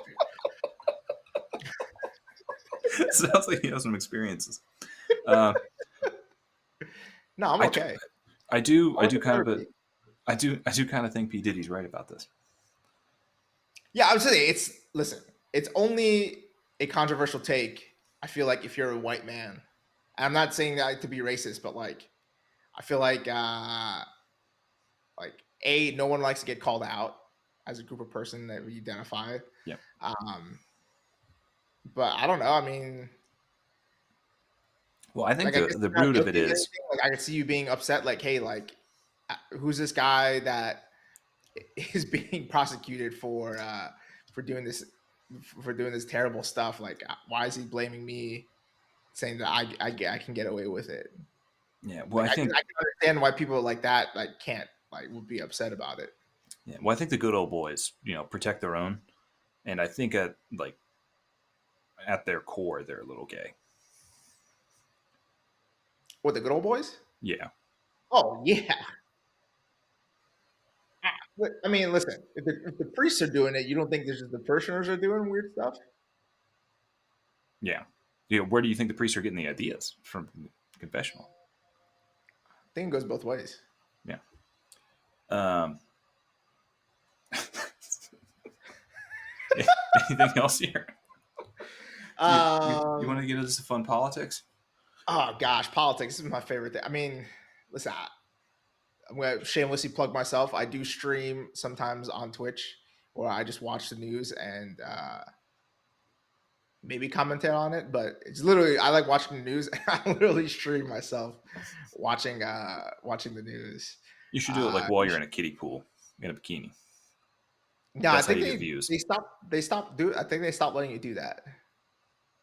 Sounds like you have some experiences. Uh, No, I'm I okay. I What's do the kind of therapy? I do kind of think P Diddy's right about this. Yeah, I would say it's only a controversial take. I feel like if you're a white man, and I'm not saying that to be racist, but like I feel like no one likes to get called out as a group of person that we identify. Yeah. Um, but I don't know. I mean, Well, I think like I guess the you're not root of it guilty of is anything. Like I could see you being upset. Like, hey, like, who's this guy that is being prosecuted for doing this terrible stuff? Like, why is he blaming me, saying that I can get away with it? yeah. Well, Like, I think I can understand why people like that like can't like would be upset about it. yeah. Well, I think the good old boys, protect their own, and I think at their core, they're a little gay. What, the good old boys? Yeah, Oh yeah. I mean, listen, if the priests are doing it, you don't think there's just the parishioners are doing weird stuff? yeah, yeah. Where do you think the priests are getting the ideas from the confessional? I think it goes both ways. Yeah. Um, anything else here? You want to Um, get into some fun politics? oh gosh, politics is my favorite thing. I mean, listen, I'm gonna shamelessly plug myself. I do stream sometimes on Twitch where I just watch the news and maybe commentate on it. But it's literally I like watching the news. I literally stream myself watching the news. You should do it like Uh, while you're in a kiddie pool in a bikini. no, I That's how think you get views. they stopped do. I think they stopped letting you do that.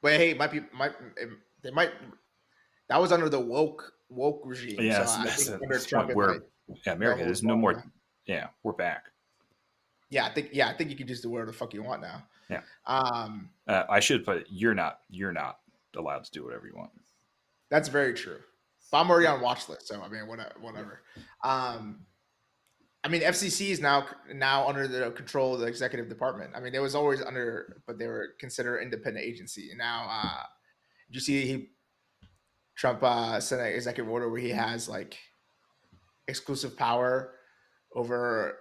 But hey, it they might that was under the woke regime. So Yes, I think under that's the Trump point. it might Yeah, America. level There's the no playing more. field. Yeah, we're back. Yeah, I think you can just do whatever the fuck you want now. Yeah, Um, I should put you're not allowed to do whatever you want. that's very true. But I'm already on watch list, so I mean, whatever. Um, I mean, FCC is now under the control of the executive department. I mean, it was always under, but they were considered independent agency. And now, did you see Trump sent an executive order where he has like exclusive power over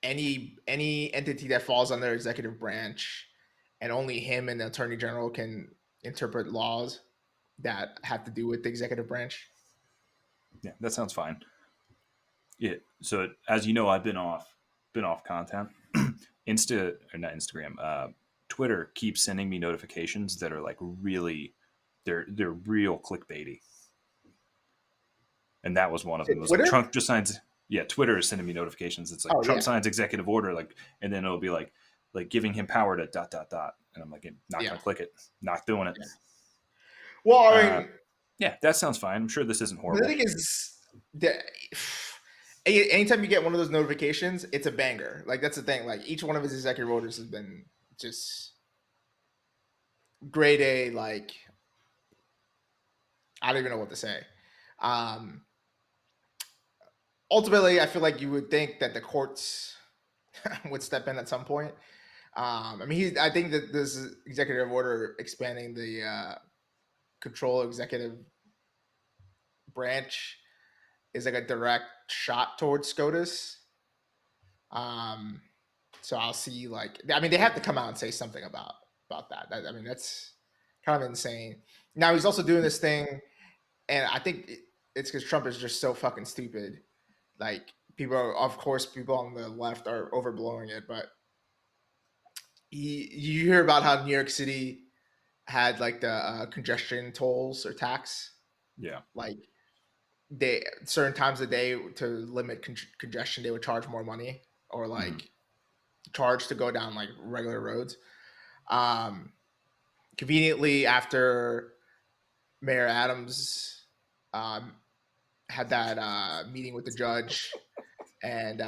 any entity that falls under executive branch, and only him and the attorney general can interpret laws that have to do with the executive branch. Yeah, that sounds fine. Yeah. So as you know, I've been off content. Insta or not Instagram. Twitter keeps sending me notifications that are like really, they're real clickbaity, and that was one of them. It was like Twitter? Trump just signs. Yeah, Twitter is sending me notifications. It's like Oh Trump yeah, signs executive order, and then it'll be like giving him power to dot dot dot, and I'm like, not yeah, gonna click it, not doing it. yeah. Well, I Uh, mean, yeah, that sounds fine. I'm sure this isn't but the horrible. thing is that anytime you get one of those notifications, it's a banger. Like that's the thing. Like each one of his executive orders has been just grade A. Like I don't even know what to say. Um, Ultimately, I feel like you would think that the courts would step in at some point. I mean, I think that this executive order expanding the control executive branch is like a direct shot towards SCOTUS. Um, so I'll see. Like, I mean, they have to come out and say something about that. I mean, that's kind of insane. Now he's also doing this thing, and I think it's because Trump is just so fucking stupid. Like, of course, people on the left are overblowing it, but you hear about how New York City had like the congestion tolls or tax, Yeah. like they certain times of the day to limit congestion, they would charge more money or Mm-hmm. like charge to go down like regular roads. Um, Conveniently, after Mayor Adams um, had that meeting with the judge and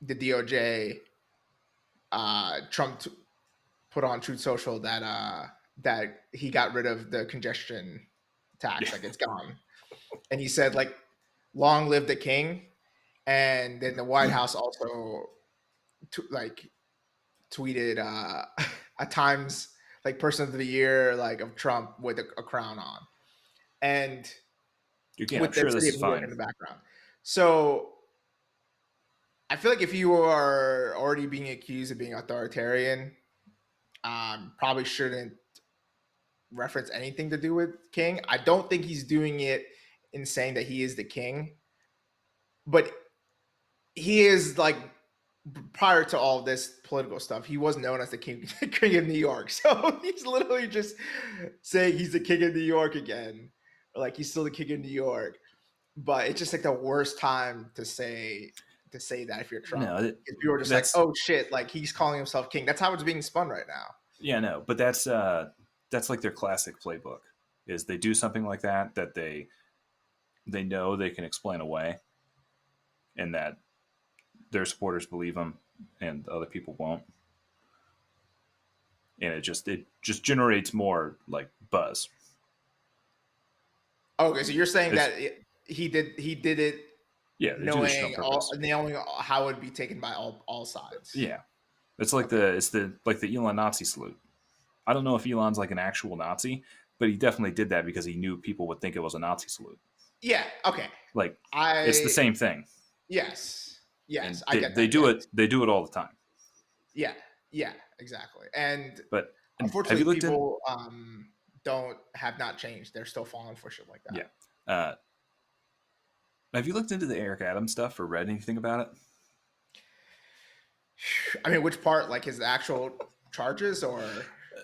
the DOJ, Trump put on Truth Social that that he got rid of the congestion Yeah. tax, like it's gone, and he said like, "Long live the king." And then the White House also like tweeted a Times like Person of the Year like of Trump with a crown on, and Again, I'm with the sure this city is of New York fine. in the background. So I feel like if you are already being accused of being authoritarian, probably shouldn't reference anything to do with King. I don't think he's doing it in saying that he is the king, but he is like prior to all this political stuff, he was known as the king, king of New York. So he's literally just saying he's the king of New York again, like he's still the king of New York. But it's just like the worst time to say that if you're Trump. No, If you were just like, that's oh shit, like he's calling himself king. That's how it's being spun right now. yeah, no, but that's like their classic playbook. Is they do something like that they know they can explain away, and that their supporters believe them, and other people won't, and it just generates more like buzz. Okay, so you're saying It's that he did it yeah, they do this shit on purpose. knowing how it would be taken by all sides. Yeah, it's like Okay. the Elon Nazi salute. I don't know if Elon's like an actual Nazi, but he definitely did that because he knew people would think it was a Nazi salute. Yeah. Okay. Like it's the I same thing, yes. Yes, and I get they that. do Yes. it. They do it all the time. Yeah. Yeah. Exactly. And But and have you unfortunately, looked in? people don't have not changed. They're still falling for shit like that. Yeah. Uh, have you looked into the Eric Adams stuff or read anything about it? I mean, which part? Like his actual charges, or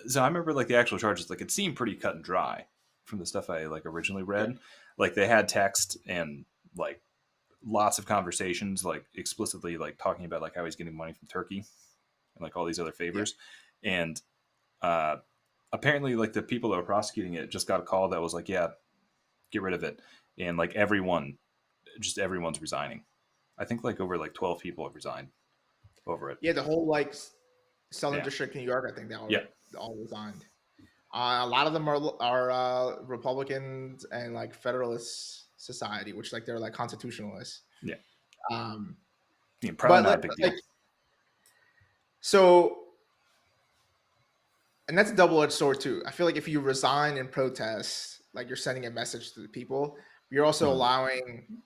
So I remember like the actual charges, like it seemed pretty cut and dry from the stuff I like originally yeah, read. Like they had text and like lots of conversations, like explicitly like talking about like how he's getting money from Turkey and like all these other yeah. favors. And uh, apparently, like the people that were prosecuting it just got a call that was like, yeah, get rid of it, and like everyone's resigning. I think like over like 12 people have resigned over it. Yeah, the whole like Southern Yeah, District, New York. I think they yeah, all resigned. A lot of them are Republicans and like Federalist Society, which like they're like constitutionalists. yeah. Um, Yeah, probably but not a big like deal. so, and that's a double edged sword too. I feel like if you resign in protest, like you're sending a message to the people. You're also Mhm. allowing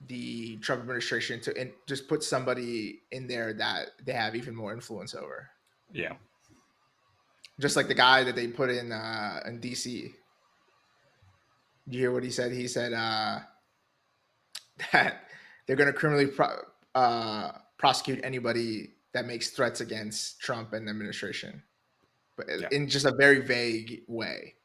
the Trump administration to just put somebody in there that they have even more influence over. Yeah, Just like the guy that they put in DC. You hear what he said? He said that they're going to criminally prosecute anybody that makes threats against Trump and the administration, but yeah. in just a very vague way.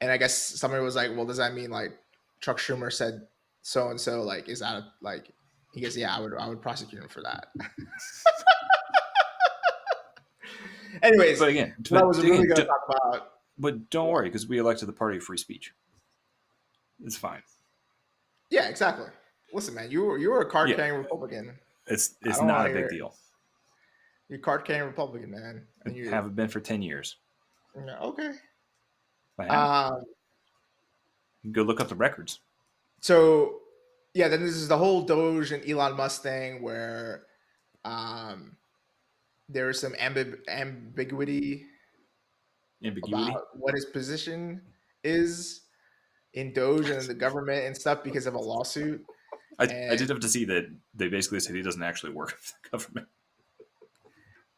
And I guess somebody was like, "Well, does that mean like Chuck Schumer said so and so? Like, is that like?" He goes, "Yeah, I would prosecute him for that." Anyways, But again, what I was really going to talk about. but don't worry because we elected the party of free speech. It's fine. Yeah, exactly. Listen, man, you were a card Yeah, carrying Republican. I it's don't want not to a hear big it. deal. You're a card carrying Republican, man, I and you haven't been for 10 years. okay. I have. Um, Go look up the records. so yeah, then this is the whole Doge and Elon Musk thing where um, there is some ambiguity Ambiguity. about what his position is in Doge and the government and stuff because of a lawsuit. I And did have to see that they basically said he doesn't actually work for the government.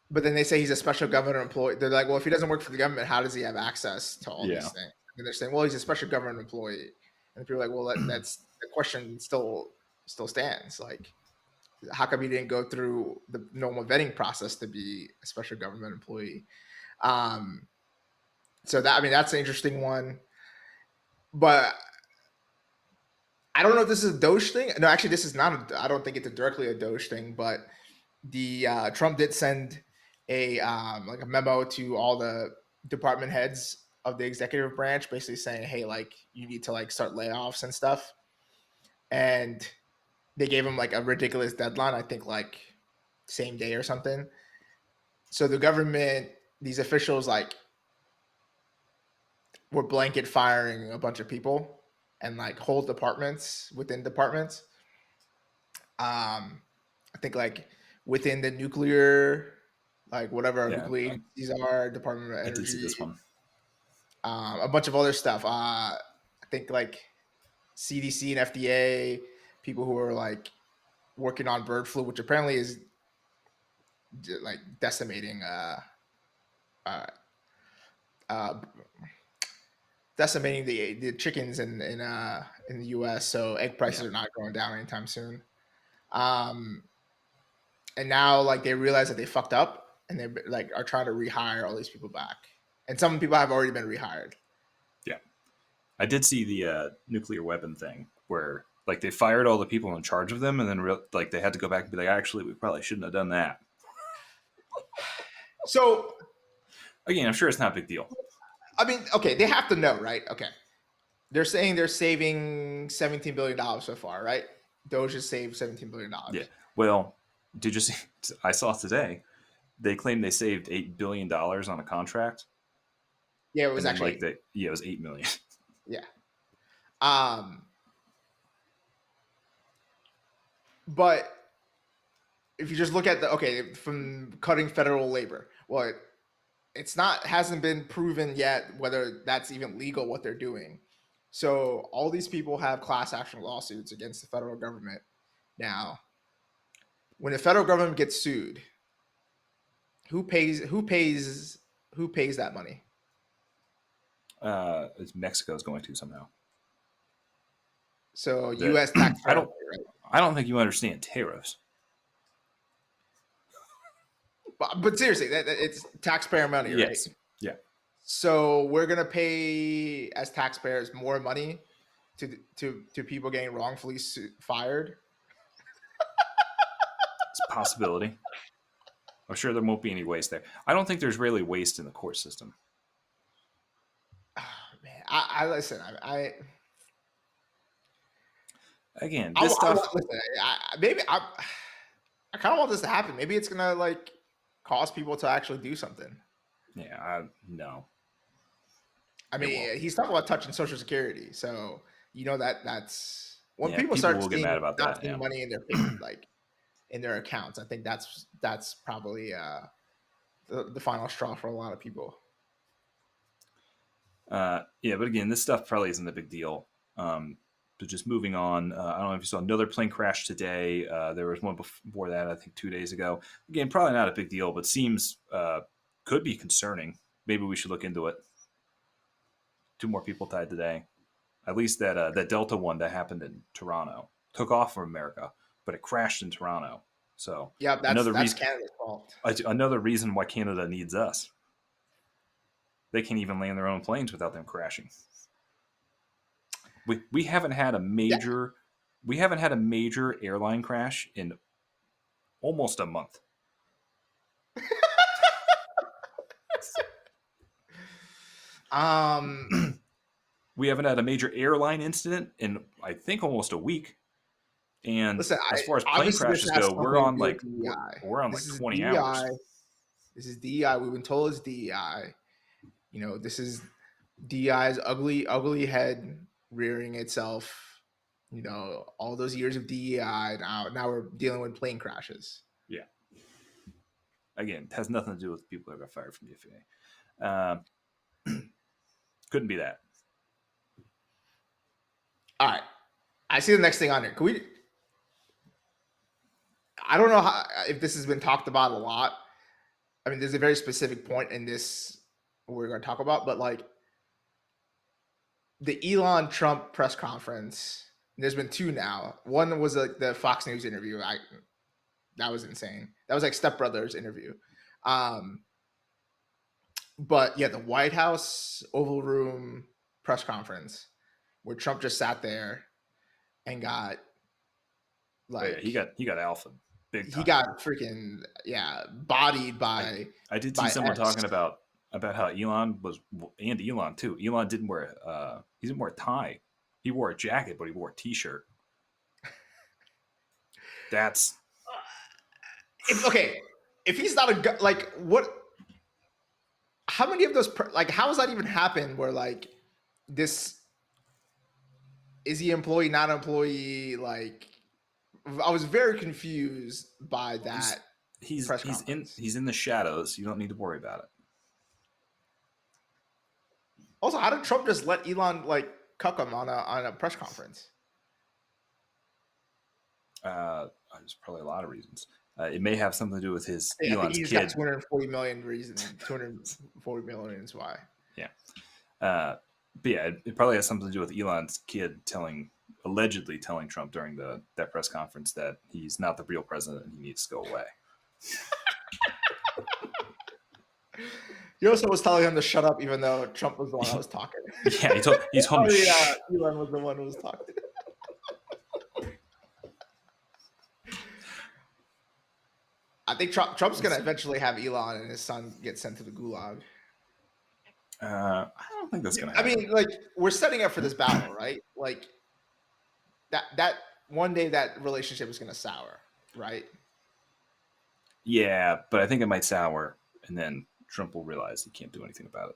but then they say he's a special government employee. They're like, well, if he doesn't work for the government, how does he have access to all Yeah. these things? And they're saying, well, he's a special government employee. And people are like, well, that's the question still stands. Like, how come he didn't go through the normal vetting process to be a special government employee? Um, so that I mean, that's an interesting one. But I don't know if this is a Doge thing. No, actually, this is not. I don't think it's directly a Doge thing. But the Trump did send a like a memo to all the department heads of the executive branch, basically saying, "Hey, like you need to like start layoffs and stuff." And they gave him like a ridiculous deadline. I think like same day or something. So the government, these officials, like were blanket firing a bunch of people and like whole departments within departments. I think like within the nuclear, like whatever our Yeah. nuclear agencies are, Department of I did see Energy, this one. a bunch of other stuff. I think like CDC and FDA, people who are like working on bird flu, which apparently is like decimating uh, uh, decimating the chickens in the U.S. So egg Yeah. prices are not going down anytime soon. Um, and now like they realize that they fucked up and they like are trying to rehire all these people back. And some people have already been rehired. Yeah. I did see the nuclear weapon thing where like they fired all the people in charge of them, and then like they had to go back and be like, actually, we probably shouldn't have done that. So Again, I'm sure it's not a big deal. I mean, okay, they have to know, right? Okay, they're saying they're saving $17 billion so far, right? Doge has saved $17 billion. Yeah. Well, did you see? I saw today they claimed they saved $8 billion on a contract, Yeah, it was and then actually like it was 8 million. yeah. Um, but if you just look at the okay from cutting federal labor, well, it's not hasn't been proven yet whether that's even legal what they're doing. So all these people have class action lawsuits against the federal government. Now, when the federal government gets sued, who pays? Who pays that money? Mexico is going to somehow. So That U.S. taxpayer money, right? I don't think you understand tariffs. But seriously, it's taxpayer money, right? Yes. Yeah. So we're gonna pay as taxpayers more money to people getting wrongfully fired. It's a possibility. I'm sure there won't be any waste there. I don't think there's really waste in the court system. Oh, man, I listen. Again, this stuff. Listen. Maybe I kind of want this to happen. Maybe it's gonna like cause people to actually do something. Yeah, no. I mean, he's talking about touching Social Security, so you know that's when people people start will get seeing mad about not that. seeing Yeah. money in their like in their accounts. I think that's probably the final straw for a lot of people. Yeah, but again, this stuff probably isn't a big deal. But just moving on, I don't know if you saw another plane crash today. There was one before that, I think 2 days ago. Again, probably not a big deal, but seems could be concerning. Maybe we should look into it. 2 more people died today. At least that Delta one that happened in Toronto took off from America, but it crashed in Toronto. So Yeah, another that's reason, Canada's fault. another reason why Canada needs us. They can't even land their own planes without them crashing. We haven't had a Yeah. major airline crash in almost a month. We haven't had a major airline incident in I think almost a week. And Listen, as far as plane obviously this crashes has go, something we're to on do with like DEI. we're on like This is 20 DEI. hours. This is DEI. We've been told it's DEI. You know, this is DEI's ugly head rearing itself. You know, all those years of DEI. Now we're dealing with plane crashes. Yeah. Again, it has nothing to do with people that got fired from the FAA. Couldn't be that. All right. I see the next thing on here. Can we? I don't know if this has been talked about a lot. I mean, there's a very specific point in this we're going to talk about, but like the Elon Trump press conference. There's been 2 now. One was like the Fox News interview. That was insane. That was like Step Brothers interview. Um, but yeah, the White House Oval Room press conference where Trump just sat there and got like he got alpha big time. he got freaking bodied by. I did see by someone X. talking about how Elon was, and Elon too. Elon didn't wear he didn't wear a tie. He wore a jacket, but he wore a t-shirt. That's if he's not a like what? How many of those like how has that even happened? Where like this is he employee, not employee? Like I was very confused by that press conference. he's in the shadows. You don't need to worry about it. Also, how did Trump just let Elon like cuck him on a press conference? There's probably a lot of reasons. It may have something to do with his I think Elon's he's kid. got 240 million reasons. 240 million is why. Yeah. But yeah, it probably has something to do with Elon's kid allegedly telling Trump during that press conference that he's not the real president and he needs to go away. He also was telling him to shut up, even though Trump was the one that was talking. Yeah, he's home. Elon was the one who was talking. I think Trump's going to eventually have Elon and his son get sent to the gulag. I don't think that's going to happen. I mean, like, we're setting up for this battle, right? Like, that one day that relationship is going to sour, right? Yeah, but I think it might sour, and then Trump will realize he can't do anything about it.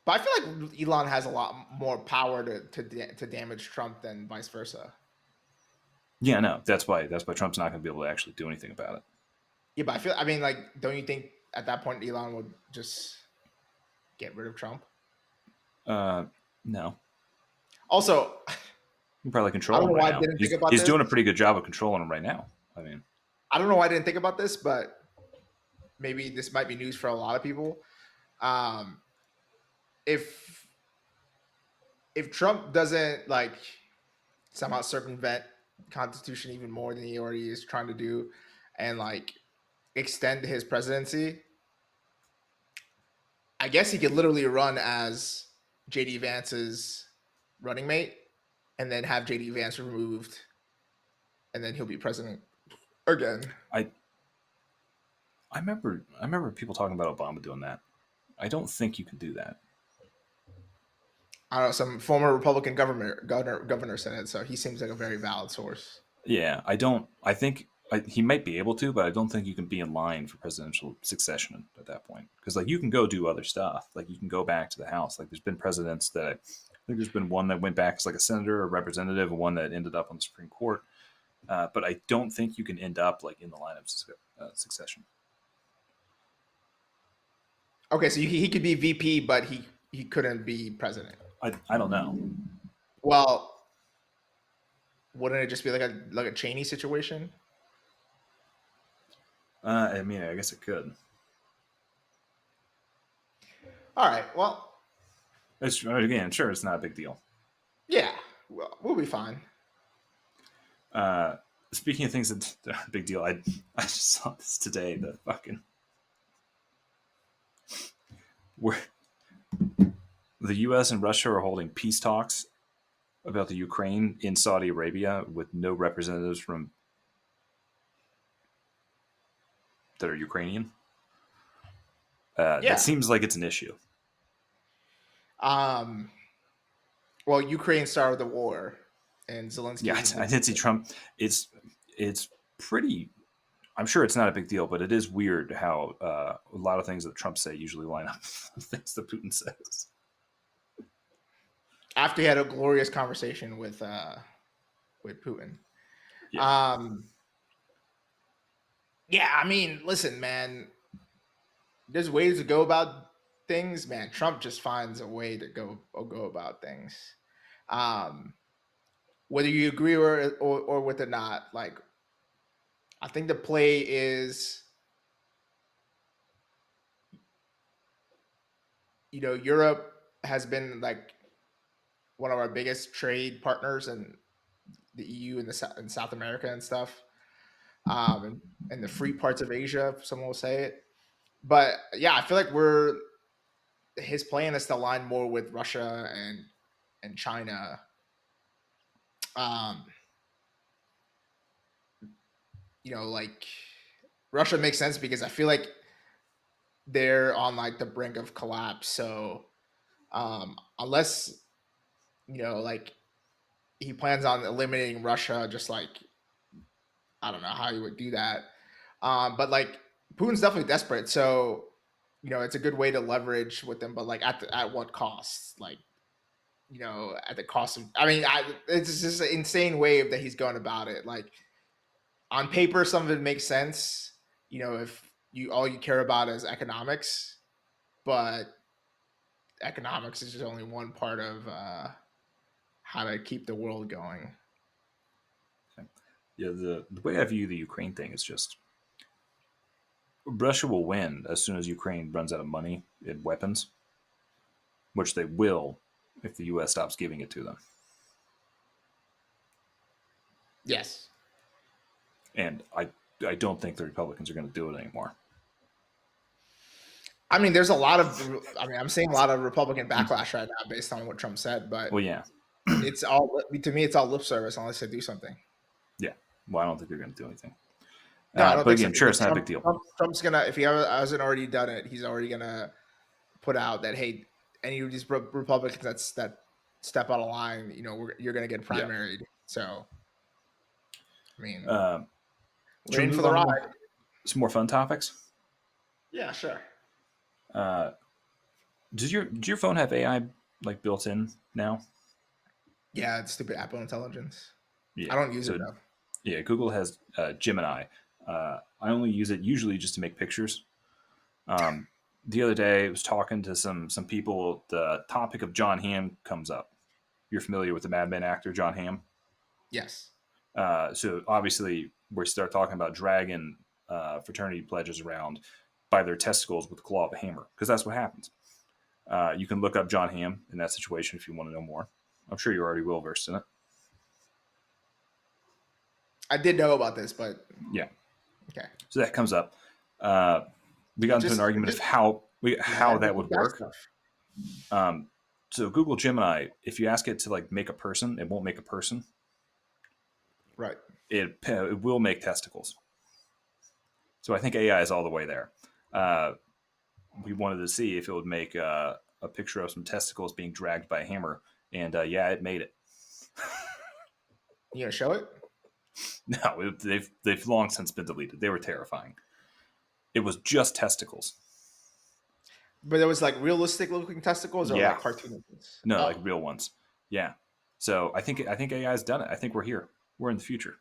But I feel like Elon has a lot more power to damage Trump than vice versa. Yeah, no, that's why Trump's not going to be able to actually do anything about it. Yeah, but I mean, like, don't you think at that point Elon would just get rid of Trump? Uh, no, Also, you can probably I control don't him know right why I now. didn't think He's about he's this. doing a pretty good job of controlling him right now. I mean, I don't know why I didn't think about this, but maybe this might be news for a lot of people. Um, if if Trump doesn't like somehow circumvent Constitution even more than he already is trying to do, and like extend his presidency, I guess he could literally run as JD Vance's running mate, and then have JD Vance removed, and then he'll be president again. I I remember people talking about Obama doing that. I don't think you can do that. I don't know. Some former Republican governor said it, so he seems like a very valid source. Yeah, I don't. I think he might be able to, but I don't think you can be in line for presidential succession at that point. Because like you can go do other stuff. Like you can go back to the House. Like there's been presidents that I think there's been one that went back as like a senator or representative, and one that ended up on the Supreme Court. But I don't think you can end up like in the line of succession. Okay, so he could be VP, but he couldn't be president. I don't know. Well, wouldn't it just be like a Cheney situation? I mean, I guess it could. All right. Well, It's again, sure, it's not a big deal. yeah, we'll be fine. Uh, Speaking of things that are a big deal, I just saw this today. The fucking where the U.S. and Russia are holding peace talks about the Ukraine in Saudi Arabia with no representatives from that are Ukrainian. That Yeah. seems like it's an issue. Um. Well, Ukraine started the war, and Zelensky Yeah, has I been. did see Trump. It's pretty. I'm sure it's not a big deal, but it is weird how a lot of things that Trump say usually line up with things that Putin says. After he had a glorious conversation with Putin. Yeah, Um. Yeah, I mean, listen, man. There's ways to go about things, man. Trump just finds a way to go about things. Um, whether you agree or with it or not, like I think the play is, Europe has been like one of our biggest trade partners, and the EU and in South America and stuff, and the free parts of Asia, if someone will say it. But yeah, I feel like we're his plan is to align more with Russia and China. Um, like Russia makes sense because I feel like they're on like the brink of collapse. So unless like he plans on eliminating Russia, just like I don't know how he would do that. But like Putin's definitely desperate, so it's a good way to leverage with them. But like at what cost? Like at the cost of. I mean, it's just an insane wave that he's going about it. Like on paper, some of it makes sense. If you all you care about is economics, but economics is just only one part of how to keep the world going. yeah. The way I view the Ukraine thing is just Russia will win as soon as Ukraine runs out of money and weapons, which they will if the U.S. stops giving it to them. Yes. And I don't think the Republicans are going to do it anymore. I mean, there's a lot of. I mean, I'm seeing a lot of Republican backlash right now based on what Trump said, but Well, yeah, it's all to me. It's all lip service unless they do something. yeah. Well, I don't think they're going to do anything. No, I don't But think so again, sure, because it's not a big deal. Trump's gonna if he hasn't already done it, he's already gonna put out that hey, any of these Republicans that step out of line, you're gonna get Yeah. primaried. So, I mean, Should we're we in for move the on to ride. some more fun topics? Yeah, sure. Does your phone have AI like built in now? Yeah, it's stupid Apple Intelligence. I Yeah. don't use it So though. yeah, Google has Gemini. I only use it usually just to make pictures. Um, the other day, I was talking to some people. The topic of John Hamm comes up. You're familiar with the Mad Men actor John Hamm. Yes. So obviously, we start talking about dragging fraternity pledges around by their testicles with the claw of a hammer, because that's what happens. You can look up John Hamm in that situation if you want to know more. I'm sure you're already well versed in it. I did know about this, but Yeah. okay. So that comes up. Uh, we got into an argument of Just how yeah, that just would that work. stuff. Um, so Google Gemini, if you ask it to like make a person, it won't make a person. Right. It will make testicles. So I think AI is all the way there. Uh, we wanted to see if it would make a picture of some testicles being dragged by a hammer, and yeah, it made it. You gonna show it? No, they've long since been deleted. They were terrifying. It was just testicles. But there was like realistic looking testicles or Yeah, like cartoon ones. no, like Oh, real ones. Yeah. So I think AI's done it. I think we're here. We're in the future.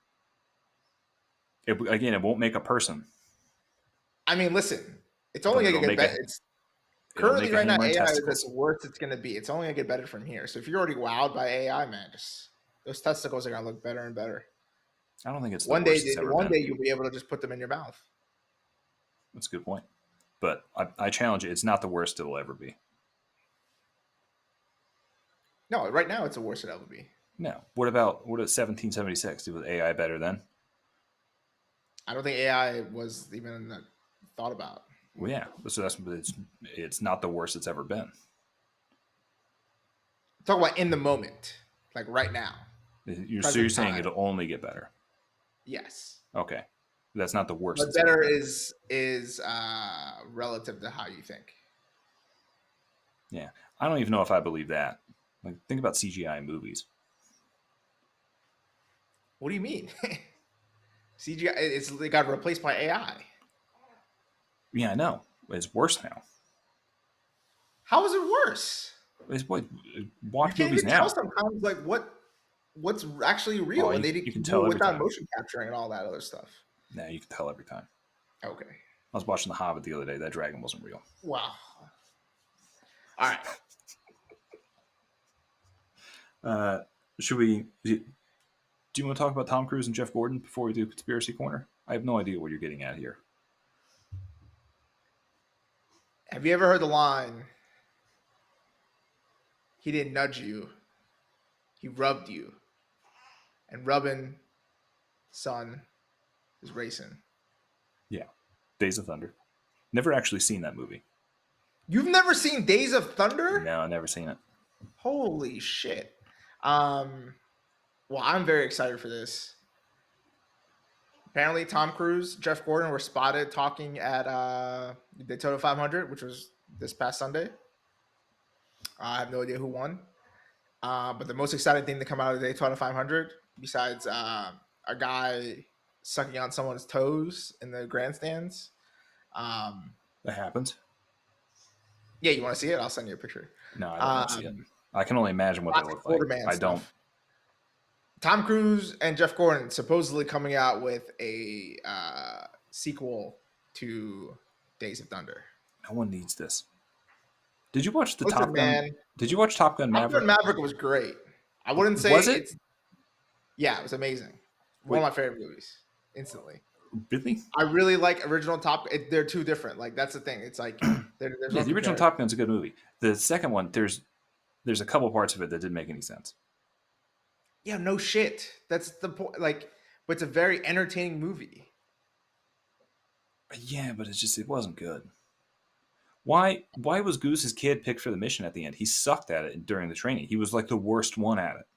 Again, it won't make a person, I mean, listen, it's but only gonna get better. It's it'll currently make a right now hammer and AI is at testicles. the worst it's gonna be. It's only gonna get better from here. So if you're already wowed by AI, man, just those testicles are gonna look better and better. I don't think it's the worst it's ever One been. day you'll be able to just put them in your mouth. That's a good point. But I challenge it. It's not the worst it'll ever be. No, right now it's the worst it'll ever be. No. What about 1776? Was AI better then? I don't think AI was even thought about. Well, yeah. So it's not the worst it's ever been. Talk about in the moment, like right now, You're present saying time. it'll only get better. Yes, Okay. That's not the worst but it's ever better been. is relative to how you think. Yeah. I don't even know if I believe that. Like think about CGI movies. What do you mean? CGI? It got replaced by AI. Yeah, I know. It's worse now. How is it worse? It's what You watch can't movies even tell now. sometimes like what's actually Oh, real, and they you can can do tell it every without time. motion capturing and all that other stuff. Now you can tell every time. Okay. I was watching The Hobbit the other day. That dragon wasn't real. Wow. All right. Uh, should we? Do you want to talk about Tom Cruise and Jeff Gordon before we do conspiracy corner? I have no idea what you're getting at here. Have you ever heard the line? He didn't nudge you. He rubbed you, and rubbing, son, is racing. Yeah, Days of Thunder. Never actually seen that movie. You've never seen Days of Thunder? No, I never seen it. Holy shit. Um, well, I'm very excited for this. Apparently, Tom Cruise, Jeff Gordon were spotted talking at Daytona 500, which was this past Sunday. I have no idea who won. But the most exciting thing to come out of the Daytona 500, besides a guy sucking on someone's toes in the grandstands. Um, That happens. yeah, you want to see it? I'll send you a picture. No, I don't want to see it. Um, I can only imagine what they Classic look like. Quarterman I don't. stuff. Tom Cruise and Jeff Gordon supposedly coming out with a sequel to Days of Thunder. No one needs this. Did you watch the Listen, Top Gun? man, Did you watch Top Gun Top Gun Maverick? Maverick was great. I wouldn't say Was it it's yeah, it was amazing. One wait? of my favorite movies. Instantly, Really? I really like original Top. They're two different. Like that's the thing. It's like there's Yeah, no the original comparison. Top Gun's a good movie. The second one, there's a couple parts of it that didn't make any sense. Yeah, no shit. That's the point. Like, but it's a very entertaining movie. Yeah, but it wasn't good. Why was Goose's kid picked for the mission at the end? He sucked at it during the training. He was like the worst one at it.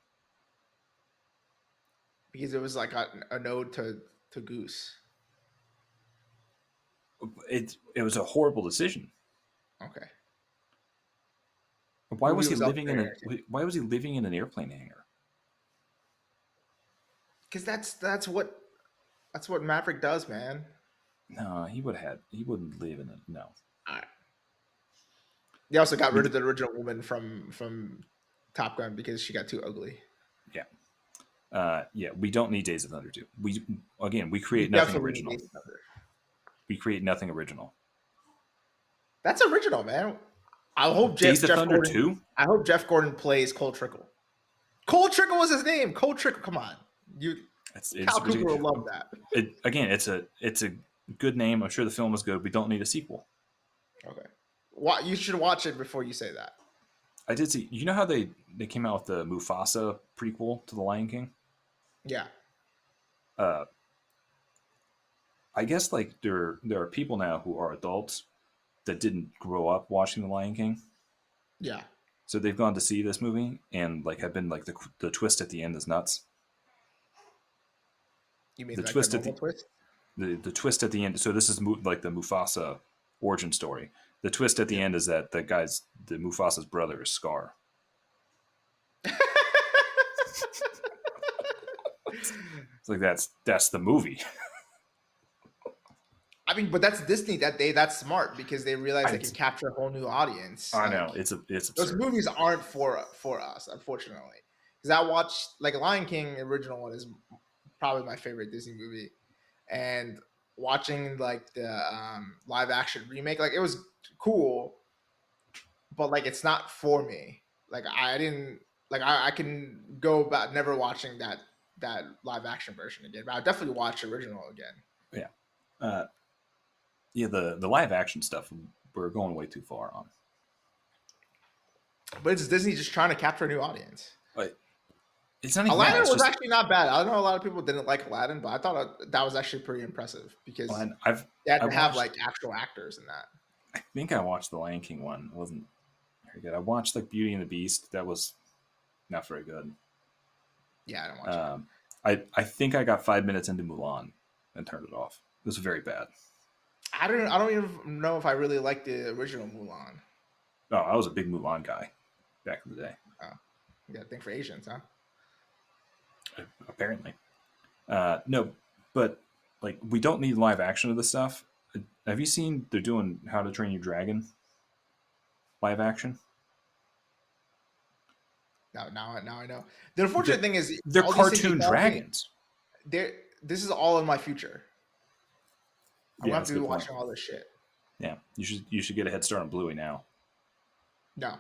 Because it was like a node to Goose. It was a horrible decision. Okay, Why was movie he was also living in very a entertaining. Why was he living in an airplane hangar? Because that's what Maverick does, man. No, he wouldn't live in it. No. All right. They also got rid of the original woman from Top Gun because she got too ugly. Yeah. Yeah, we don't need Days of Thunder 2. We You create nothing definitely need original. Days of Thunder. We create nothing original. That's original, man. I hope Days of Jeff Thunder Gordon. 2? I hope Jeff Gordon plays Cole Trickle. Cole Trickle was his name. Cole Trickle. Come on, you. It's Cal Cooper will love that. again, it's a good name. I'm sure the film is good. We don't need a sequel. Okay. You should watch it before you say that. I did see. You know how they came out with the Mufasa prequel to The Lion King? Yeah. Uh, I guess like there are people now who are adults that didn't grow up watching The Lion King, Yeah. so they've gone to see this movie and like have been like the twist at the end is nuts. You mean The like the twist at normal twist? the twist at the end. So this is like the Mufasa origin story. The twist at the Yeah. end is that the Mufasa's brother is Scar. It's like that's the movie. I mean, but that's Disney. That's smart because they realize they I, can capture a whole new audience. I know Like it's those absurd. movies aren't for us, unfortunately. Because I watched like Lion King original one is probably my favorite Disney movie, and watching like the live action remake, like it was cool, but like it's not for me. Like I didn't like I can go about never watching that live action version again, but I'll definitely watch the original again. Yeah, uh, yeah. The live action stuff we're going way too far on. But it's Disney just trying to capture a new audience. But it's not even that. Aladdin It's was just actually not bad. I know a lot of people didn't like Aladdin, but I thought that was actually pretty impressive because well, they had I to have watched. like actual actors in that. I think I watched the Lion King one. It wasn't very good. I watched like Beauty and the Beast. That was not very good. Yeah, I don't watch it. I think I got 5 minutes into Mulan and turned it off. It was very bad. I don't even know if I really liked the original Mulan. Oh, I was a big Mulan guy back in the day. Oh, you got a thing for Asians, huh? Apparently, no, but like we don't need live action of this stuff. Have you seen they're doing How to Train Your Dragon live action? Now I know. The unfortunate They're, thing is they're all these things you cartoon tell me. dragons. This is all in my future. I'm Yeah, gonna have that's a to be good point. watching all this shit. Yeah, you should get a head start on Bluey now. No,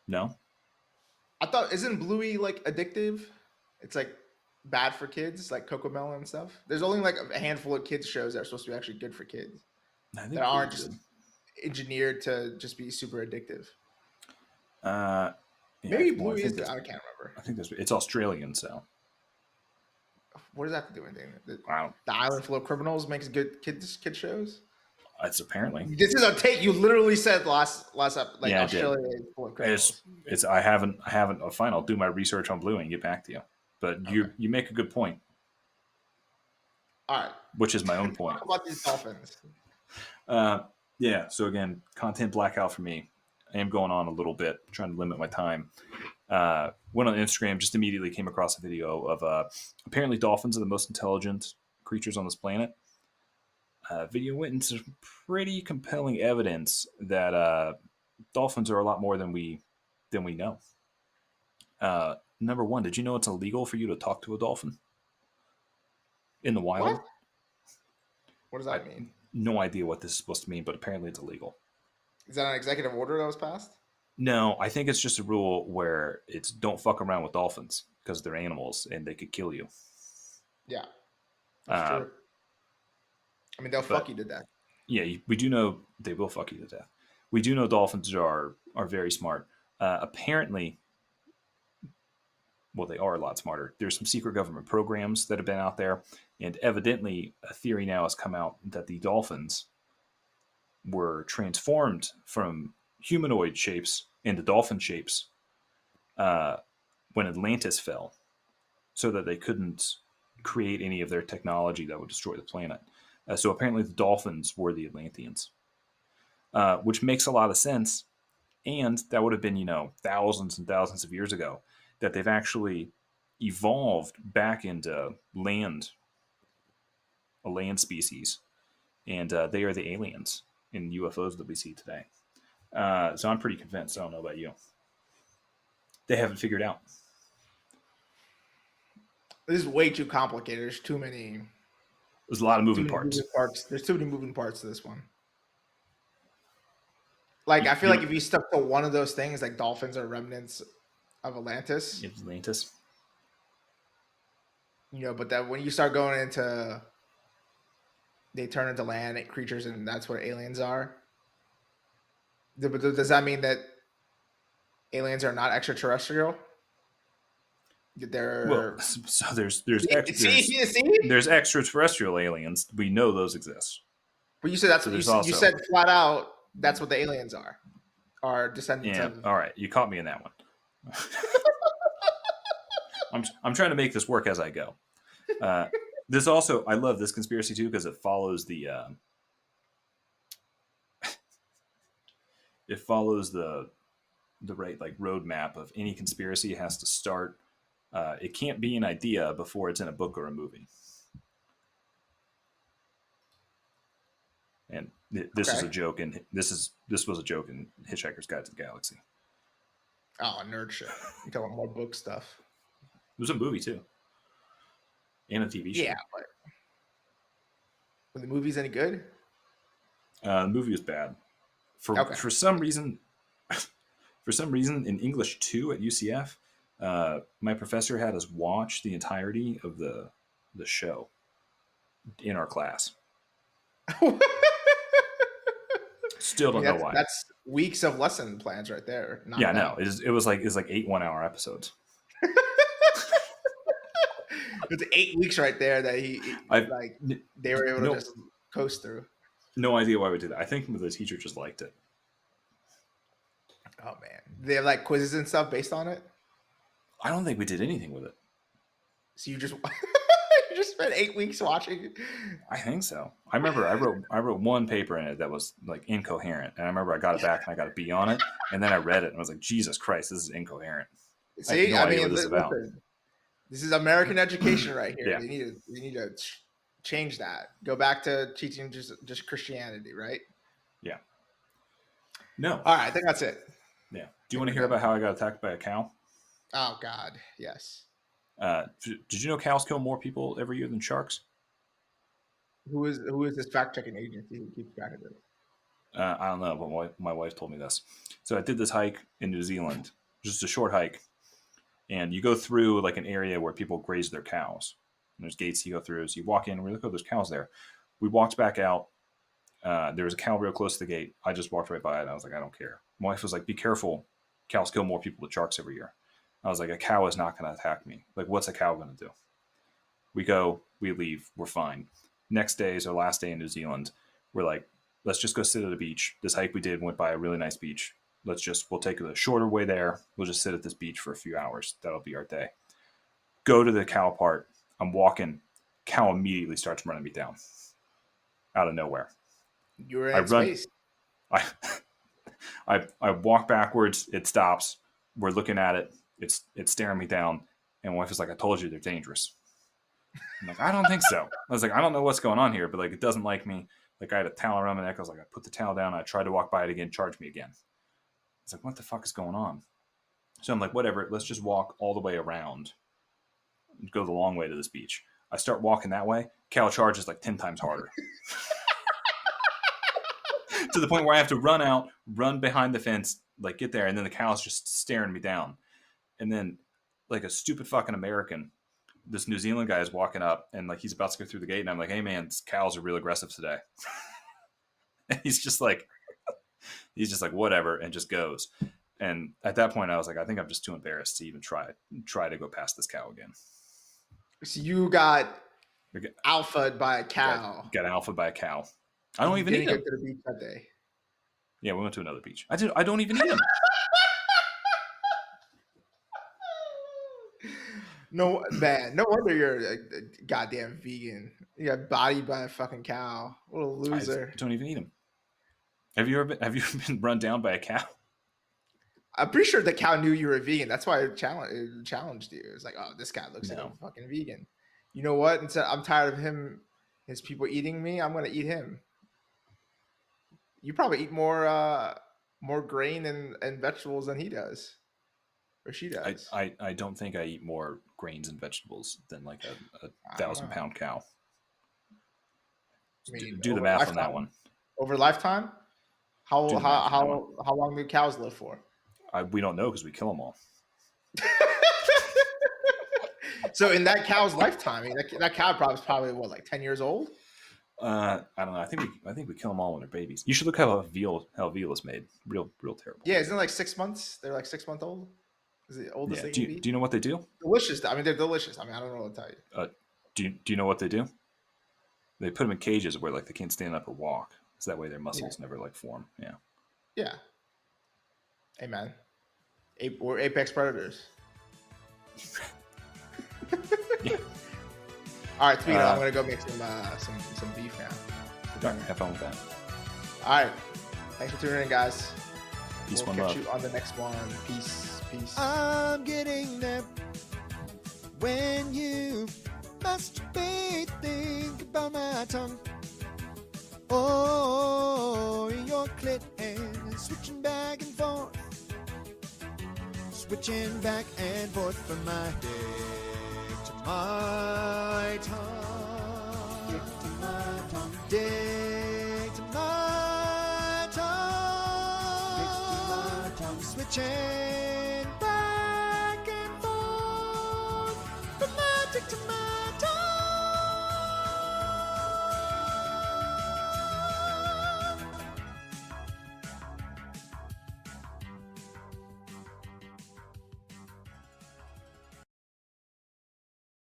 No, I thought isn't Bluey like addictive? It's like bad for kids, like Cocomelon and stuff. There's only like a handful of kids shows that are supposed to be actually good for kids I that think aren't Bluey's just good. engineered to just be super addictive. Uh, yeah, Maybe well, Bluey is. I can't remember. I think that's it's Australian, so What does that have to do with anything? I don't. The Island Full of Criminals makes good kid shows. It's apparently. This is a take. You literally said last up like Yeah, I did. Australia is full of criminals. It's I haven't. Fine, I'll do my research on Bluey and get back to you. But Okay. you make a good point, All right. which is my own point. Talk about these dolphins. Uh, yeah. So again, content blackout for me. I am going on a little bit, trying to limit my time. Went on Instagram, just immediately came across a video of apparently dolphins are the most intelligent creatures on this planet. Video went into some pretty compelling evidence that dolphins are a lot more than we know. Number one, did you know it's illegal for you to talk to a dolphin in the wild? What? What does I that mean? no idea what this is supposed to mean, but apparently it's illegal. Is that an executive order that was passed? No, I think it's just a rule where it's don't fuck around with dolphins because they're animals and they could kill you. Yeah, that's Uh, true. I mean, they'll but fuck you to death. yeah, we do know they will fuck you to death. We do know dolphins are very smart. Apparently, well, they are a lot smarter. There's some secret government programs that have been out there, and evidently, a theory now has come out that the dolphins were transformed from humanoid shapes into dolphin shapes uh, when Atlantis fell, so that they couldn't create any of their technology that would destroy the planet. So apparently, the dolphins were the Atlanteans, which makes a lot of sense. And that would have been, thousands and thousands of years ago that they've actually evolved back into a land species, and they are the aliens in UFOs that we see today. So I'm pretty convinced. I don't know about you. They haven't figured out. This is way too complicated. There's too many There's a lot of too moving many parts. moving parts. There's too many moving parts to this one. Like You, I feel you like know, if you stuck to one of those things, like dolphins are remnants of Atlantis, Atlantis. but that when you start going into they turn into land creatures and that's what aliens are. But does that mean that aliens are not extraterrestrial? That Well, they're so see, see. there's extraterrestrial aliens. We know those exist. But you said that's So what there's you also said flat out. That's what the aliens are descendants yeah. of. All right, you caught me in that one. I'm trying to make this work as I go. Uh, this also I love this conspiracy too because it follows the right like roadmap of any conspiracy has to start. It can't be an idea before it's in a book or a movie. And this is Okay. a joke, and this was a joke in Hitchhiker's Guide to the Galaxy. Oh, nerd shit. You talking about more book stuff? It was a movie too, and a TV Yeah, show. but were the movies any good? The movie was bad Okay. for some reason. For some reason, in English 2 at UCF, my professor had us watch the entirety of the show in our class. I Still mean, don't know that's why. that's weeks of lesson plans right there. Yeah, Knocked no, out. it's like 8 1 hour episodes. It's 8 weeks right there that I've like they were able to no just coast through. no idea why we did that. I think the teacher just liked it. Oh man, they have like quizzes and stuff based on it. I don't think we did anything with it. So you just you just spent 8 weeks watching. I think so. I remember I wrote one paper in it that was like incoherent, and I remember I got it back and I got a B on it, and then I read it and I was like, Jesus Christ, this is incoherent. I have See, no I idea mean, what this is about. listen, this is American education right here. Yeah, They need to change that. Go back to teaching just Christianity, right? yeah, no, All right, I think that's it. I yeah. Do you think want to we're hear about done. how I got attacked by a cow? Oh God, yes. Did you know cows kill more people every year than sharks? Who is this fact checking agency who keeps track of this? I don't know, but my wife told me this. So I did this hike in New Zealand, just a short hike, and you go through like an area where people graze their cows. And there's gates you go through. So you walk in, and we're like, oh, there's cows there. We walked back out. There was a cow real close to the gate. I just walked right by it. I was like, I don't care. My wife was like, be careful. Cows kill more people than sharks every year. I was like, a cow is not going to attack me. Like, what's a cow going to do? We go, we leave, we're fine. Next day is our last day in New Zealand. We're like, let's just go sit at a beach. This hike we did went by a really nice beach. We'll take the shorter way there. We'll just sit at this beach for a few hours. That'll be our day. Go to the cow part. I'm walking. Cow immediately starts running me down out of nowhere. You were I in run. space. I I walk backwards. It stops. We're looking at it. It's staring me down. And my wife is like, I told you they're dangerous. I'm like, I don't think so. I was like, I don't know what's going on here, but like, it doesn't like me. Like, I had a towel around my neck. I was like, I put the towel down. I tried to walk by it again, charge me again. I was like, what the fuck is going on? So I'm like, whatever. Let's just walk all the way around, go the long way to this beach. I start walking that way. Cow charges like 10 times harder. To the point where I have to run out, run behind the fence, like get there, and then the cow's just staring me down. And then, like a stupid fucking American, this New Zealand guy is walking up and like he's about to go through the gate, and I'm like, "Hey man, these cows are real aggressive today." And he's just like whatever, and just goes. And at that point, I was like, I think I'm just too embarrassed to even try to go past this cow again. So you got Okay, alphaed by a cow. got alpha by a cow. I And don't you even didn't eat go him. to the beach that day. Yeah, we went to another beach. I don't even eat him. No man, no wonder you're a goddamn vegan. You got bodied by a fucking cow. What a I loser. don't even eat him. Have you ever been run down by a cow? I'm pretty sure the cow knew you were a vegan. That's why it challenged you. It's like, oh, this guy looks like a No. fucking vegan. You know what? Instead, I'm tired of his people eating me. I'm gonna eat him. You probably eat more more grain and vegetables than he does or she does. I don't think I eat more grains and vegetables than like a I don't thousand know. pound cow. I mean, Do the over math on that lifetime. one. Over lifetime, Do how the math how on that one. how how long do cows live for? We don't know because we kill them all. So in that cow's lifetime, I mean, that cow probably what, like 10 years old? I don't know. I think we kill them all when they're babies. You should look how veal is made. Real terrible. Yeah, isn't it like 6 months? They're like 6 month old. Is it the oldest Yeah. they can be? Do you know what they do? Delicious. I mean, they're delicious. I mean, I don't know what to tell you. Do you know what they do? They put them in cages where like they can't stand up or walk, so that way their Yeah, muscles never like form. Yeah. yeah. Hey man, we're apex predators. Yeah. All right, speaking of, I'm gonna go make some beef now. All right, have fun with that. All right, thanks for tuning in, guys. Peace, We'll one catch love. you on the next one. Peace. I'm getting there when you masturbate. Think about my tongue. Oh, your clit and switching back and forth. Switching back and forth from my dick to my tongue. Dick to my tongue. Dick to my tongue. Dick to my tongue. Switching